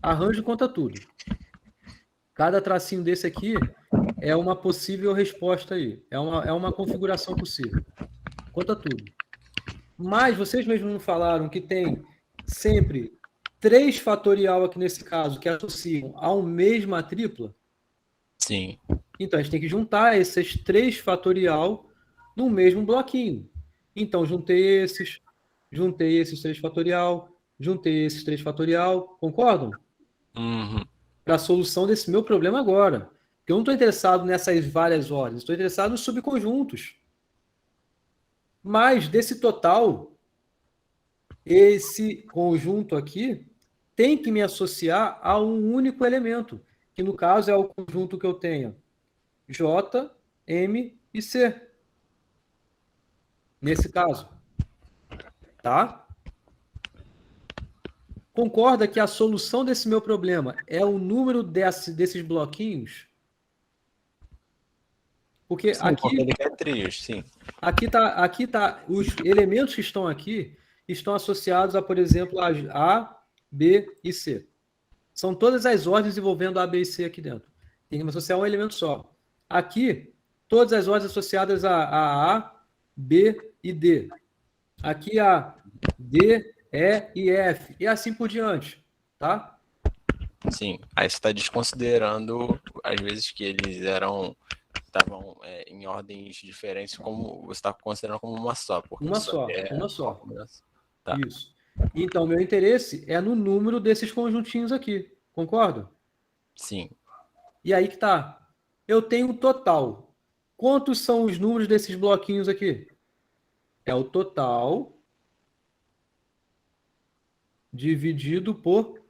Arranjo conta tudo. Cada tracinho desse aqui é uma possível resposta aí. É uma configuração possível. Conta tudo. Mas vocês mesmos não falaram que tem sempre 3 fatorial aqui nesse caso, que associam a mesma tripla? Sim. Então, a gente tem que juntar esses 3 fatorial no mesmo bloquinho. Então, juntei esses 3 fatorial, juntei esses 3 fatorial. Concordam? Uhum. Para a solução desse meu problema agora. Porque eu não estou interessado nessas várias ordens, estou interessado nos subconjuntos. Mas, desse total, esse conjunto aqui tem que me associar a um único elemento, que no caso é o conjunto que eu tenho J, M e C. Nesse caso. Tá? Concorda que a solução desse meu problema é o número desses bloquinhos? Porque Sim, aqui, porque ele quer trios, sim. aqui tá, os elementos que estão aqui estão associados a, por exemplo, A, B e C. São todas as ordens envolvendo A, B e C aqui dentro. Tem que associar um elemento só. Aqui, todas as ordens associadas a, B e D. Aqui a D, E e F. E assim por diante. Tá? Sim. Aí você está desconsiderando as vezes que eles estavam em ordens diferentes, como você está considerando como uma só. Porque Uma só. Tá. Isso. Então, meu interesse é no número desses conjuntinhos aqui. Concordo? Sim. E aí que tá. Eu tenho um total. Quantos são os números desses bloquinhos aqui? É o total dividido por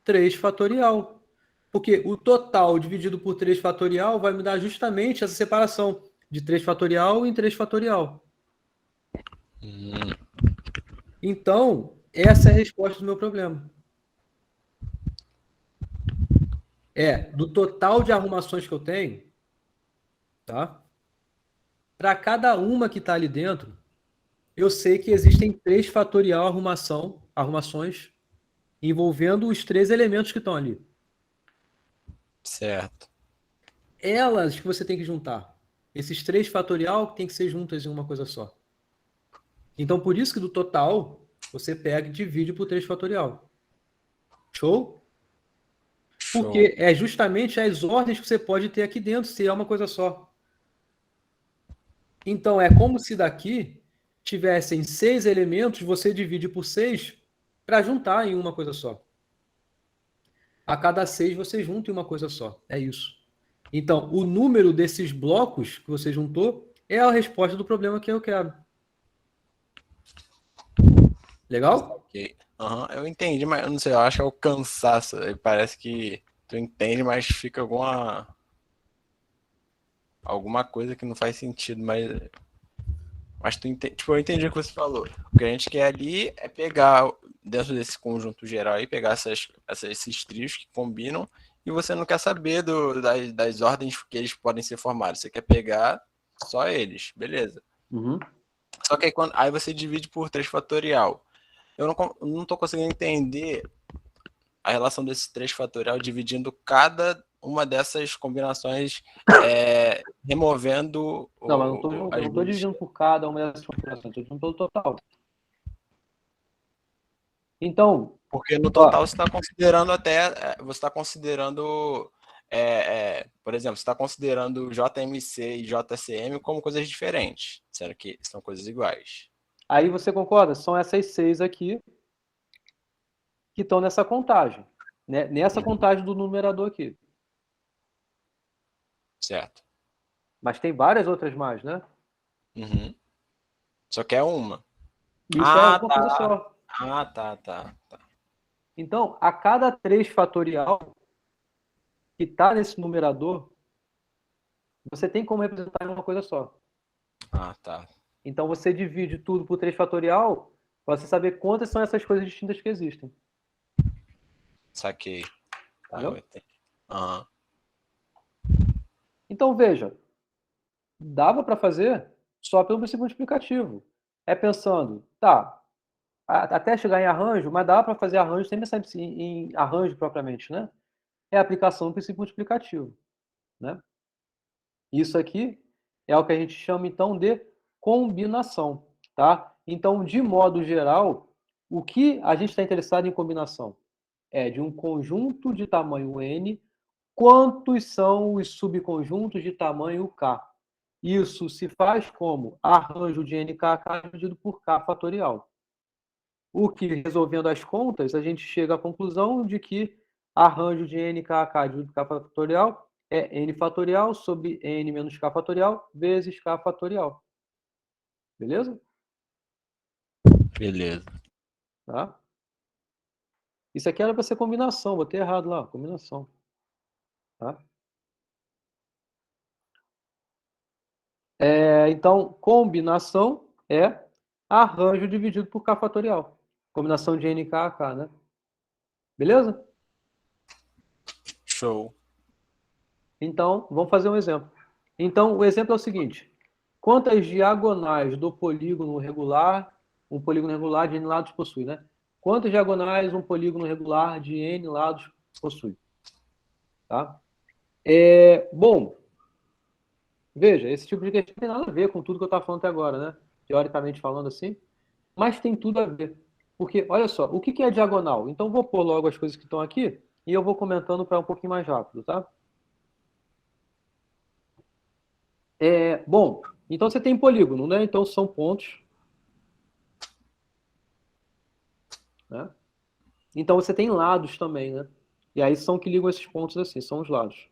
3 fatorial. Porque o total dividido por 3 fatorial vai me dar justamente essa separação de 3 fatorial em 3 fatorial. Então, essa é a resposta do meu problema. Do total de arrumações que eu tenho, tá? Para cada uma que está ali dentro, eu sei que existem 3 fatorial arrumações envolvendo os 3 elementos que estão ali. Certo. Elas que você tem que juntar. Esses 3 fatorial tem que ser juntas em uma coisa só. Então, por isso que do total, você pega e divide por 3 fatorial. Show? Porque é justamente as ordens que você pode ter aqui dentro, se é uma coisa só. Então, é como se daqui tivessem 6 elementos, você divide por 6 para juntar em uma coisa só. A cada 6 você junta em uma coisa só. É isso. Então, o número desses blocos que você juntou é a resposta do problema que eu quero. Legal? Ok. Eu entendi, mas eu não sei, eu acho que é o cansaço. Parece que tu entende, mas fica alguma coisa que não faz sentido, mas tu entende, tipo, eu entendi o que você falou. O que a gente quer ali é pegar, dentro desse conjunto geral aí, pegar esses trios que combinam, e você não quer saber das ordens que eles podem ser formados. Você quer pegar só eles, beleza. Uhum. Só que aí você divide por 3 fatorial. Eu não estou conseguindo entender a relação desses 3 fatorial dividindo cada uma dessas combinações, removendo... Não, mas não estou dividindo por cada uma dessas configurações, estou dividindo pelo total. Então... Porque no total você está considerando por exemplo, você está considerando JMC e JCM como coisas diferentes, sendo que são coisas iguais. Aí você concorda? São essas 6 aqui que estão nessa contagem. Né? Nessa contagem do numerador aqui. Certo. Mas tem várias outras mais, né? Uhum. Só que é uma. Isso é uma coisa só. Tá. Então, a cada 3 fatorial que está nesse numerador, você tem como representar em uma coisa só. Tá. Então, você divide tudo por 3 fatorial para você saber quantas são essas coisas distintas que existem. Saquei. Entendeu? Uhum. Então, veja, dava para fazer só pelo princípio multiplicativo. É pensando, tá, até chegar em arranjo, mas dá para fazer arranjo sem pensar em arranjo propriamente, né? É a aplicação do princípio multiplicativo, né? Isso aqui é o que a gente chama, então, de combinação, tá? Então, de modo geral, o que a gente está interessado em combinação? É de um conjunto de tamanho n, quantos são os subconjuntos de tamanho k? Isso se faz como arranjo de nkk dividido por k fatorial. O que, resolvendo as contas, a gente chega à conclusão de que arranjo de nkk dividido por k fatorial é n fatorial sobre n menos k fatorial vezes k fatorial. Beleza? Beleza. Tá? Isso aqui era para ser combinação, botei errado lá, combinação. Tá? Então, combinação é arranjo dividido por k fatorial. Combinação de n, k, k, né? Beleza? Show. Então, vamos fazer um exemplo. Então, o exemplo é o seguinte. Quantas diagonais do polígono regular, um polígono regular de n lados possui, né? Quantas diagonais um polígono regular de n lados possui? Tá? Bom, veja, esse tipo de questão não tem nada a ver com tudo que eu estava falando até agora, né? Teoricamente falando assim, mas tem tudo a ver. Porque, olha só, o que é diagonal? Então, vou pôr logo as coisas que estão aqui e eu vou comentando para um pouquinho mais rápido, tá? Bom, então você tem polígono, né? Então são pontos. Né? Então você tem lados também, né? E aí são que ligam esses pontos assim, são os lados.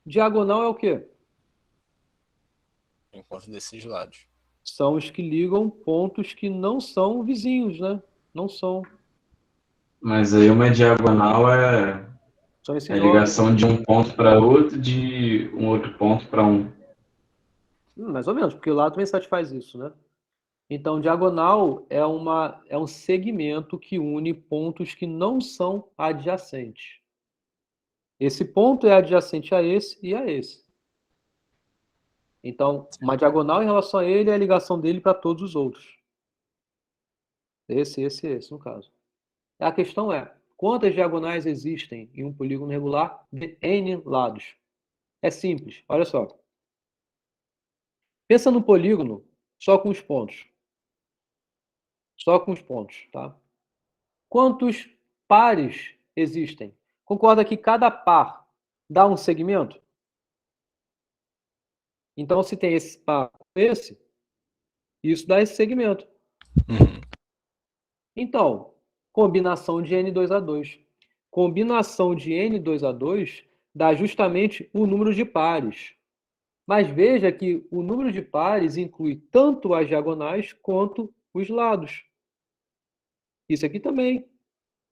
Diagonal é o quê? Encontro desses lados. São os que ligam pontos que não são vizinhos, né? Não são. Mas aí uma diagonal São esses é a ligação de um ponto para outro, de um outro ponto para um. Mais ou menos, porque o lado também satisfaz isso, né? Então, diagonal é um segmento que une pontos que não são adjacentes. Esse ponto é adjacente a esse e a esse. Então, uma diagonal em relação a ele é a ligação dele para todos os outros. Esse, no caso. A questão é, quantas diagonais existem em um polígono regular de n lados? É simples, olha só. Pensa no polígono só com os pontos. Só com os pontos, tá? Quantos pares existem? Concorda que cada par dá um segmento? Então, se tem esse par com esse, isso dá esse segmento. Uhum. Então, combinação de N2A2. Combinação de N2A2 dá justamente o número de pares. Mas veja que o número de pares inclui tanto as diagonais quanto os lados. Isso aqui também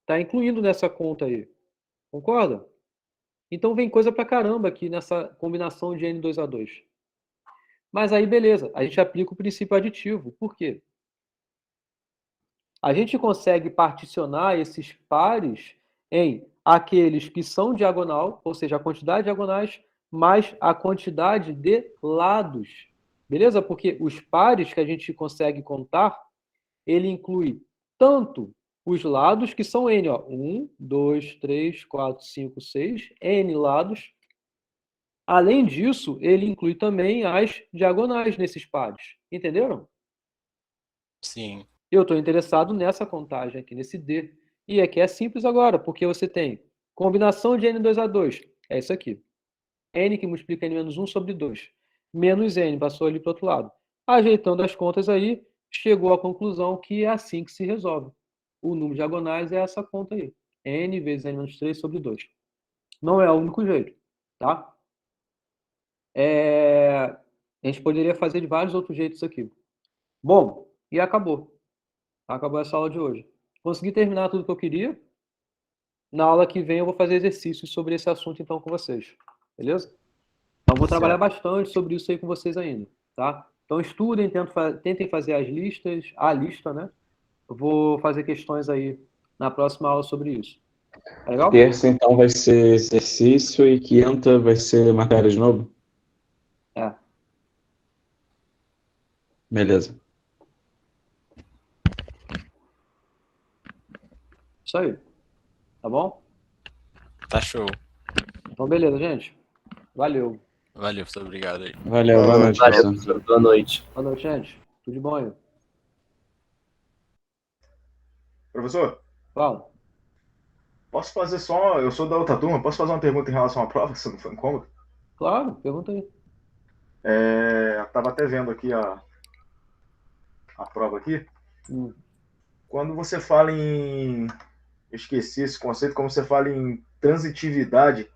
está incluindo nessa conta aí. Concorda? Então vem coisa pra caramba aqui nessa combinação de N2A2. Mas aí, beleza, a gente aplica o princípio aditivo. Por quê? A gente consegue particionar esses pares em aqueles que são diagonal, ou seja, a quantidade de diagonais mais a quantidade de lados. Beleza? Porque os pares que a gente consegue contar, ele inclui tanto os lados, que são n, ó, 1, 2, 3, 4, 5, 6, n lados. Além disso, ele inclui também as diagonais nesses pares. Entenderam? Sim. Eu estou interessado nessa contagem aqui, nesse D. E aqui é simples agora, porque você tem combinação de N2A2. É isso aqui. N que multiplica N menos 1 sobre 2. Menos N, passou ali para o outro lado. Ajeitando as contas aí, chegou à conclusão que é assim que se resolve. O número de diagonais é essa conta aí. N vezes N menos 3 sobre 2. Não é o único jeito, tá? A gente poderia fazer de vários outros jeitos aqui. Bom, e acabou. Acabou essa aula de hoje. Consegui terminar tudo que eu queria. Na aula que vem eu vou fazer exercícios sobre esse assunto então com vocês. Beleza? Então vou trabalhar bastante sobre isso aí com vocês ainda, tá? Então estudem, tentem fazer as listas, a lista, né? Eu vou fazer questões aí na próxima aula sobre isso. Tá legal? Terça, então, vai ser exercício e quinta vai ser matéria de novo? É. Beleza. Isso aí. Tá bom? Tá show. Então, beleza, gente. Valeu. Valeu, professor. Obrigado aí. Valeu, boa noite, Valeu, professor. professor. Boa noite. Boa noite, gente. Tudo de bom aí? Professor, Fala. posso fazer só. Eu sou da outra turma, posso fazer uma pergunta em relação à prova, se não for incômodo? Claro, pergunta aí. Tava até vendo aqui a prova aqui. Hum. Quando você fala em. Eu esqueci esse conceito, como você fala em transitividade.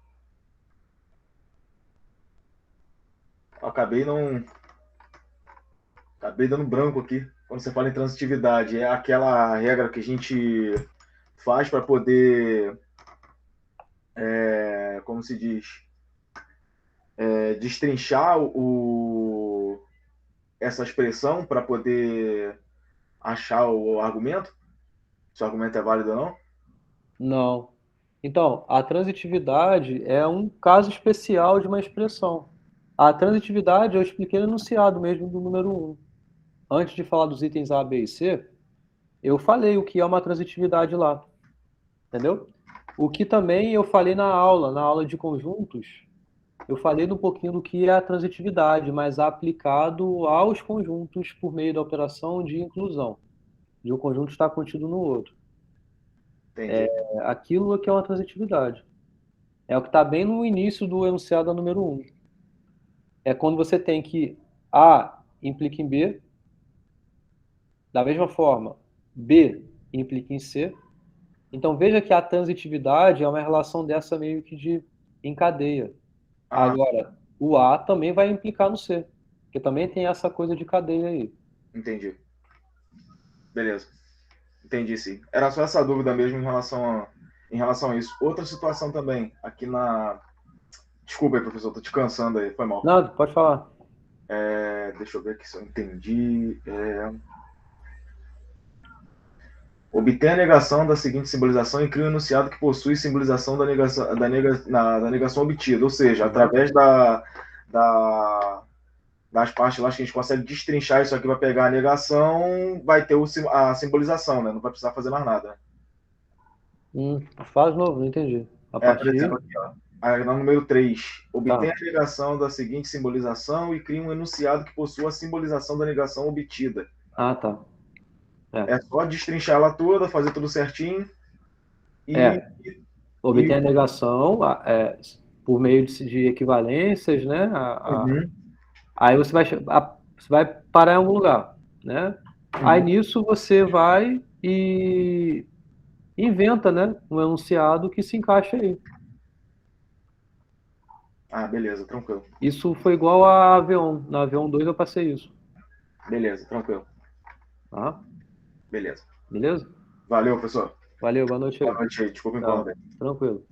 Eu acabei dando branco aqui. Quando você fala em transitividade, é aquela regra que a gente faz para poder. Como se diz? Destrinchar essa expressão para poder achar o argumento, se o argumento é válido ou não? Não. Então, a transitividade é um caso especial de uma expressão. A transitividade eu expliquei no enunciado mesmo do número 1. Antes de falar dos itens A, B e C, eu falei o que é uma transitividade lá. Entendeu? O que também eu falei na aula de conjuntos, eu falei um pouquinho do que é a transitividade, mas aplicado aos conjuntos por meio da operação de inclusão, de um conjunto estar contido no outro. Entendi. Aquilo que é uma transitividade. É o que está bem no início do enunciado número 1. É quando você tem que A implica em B, da mesma forma, B implica em C. Então veja que a transitividade é uma relação dessa meio que de em cadeia. Agora, o A também vai implicar no C, porque também tem essa coisa de cadeia aí. Entendi. Beleza. Entendi, sim. Era só essa dúvida mesmo em relação a isso. Outra situação também, aqui na. Desculpa aí, professor, tô te cansando aí, foi mal. Não, pode falar. Deixa eu ver aqui se eu entendi. Obtém a negação da seguinte simbolização e cria um enunciado que possui simbolização da negação obtida, ou seja, através das partes lá que a gente consegue destrinchar isso aqui para pegar a negação, vai ter a simbolização, né? Não vai precisar fazer mais nada. Faz de novo, não entendi. Por exemplo, aqui, ó. No número 3, obtém a negação da seguinte simbolização e cria um enunciado que possua a simbolização da negação obtida. Ah, tá. É só destrinchar ela toda, fazer tudo certinho. Obtém a negação por meio de equivalências, né? Aí você vai parar em algum lugar, né? Aí nisso você vai e inventa, né? Um enunciado que se encaixa aí. Beleza, tranquilo. Isso foi igual a Avion. Na Avion 2 eu passei isso. Beleza, tranquilo. Tá? Beleza. Beleza? Valeu, professor. Valeu, boa noite aí. Boa noite aí, desculpa incomodar. Tranquilo.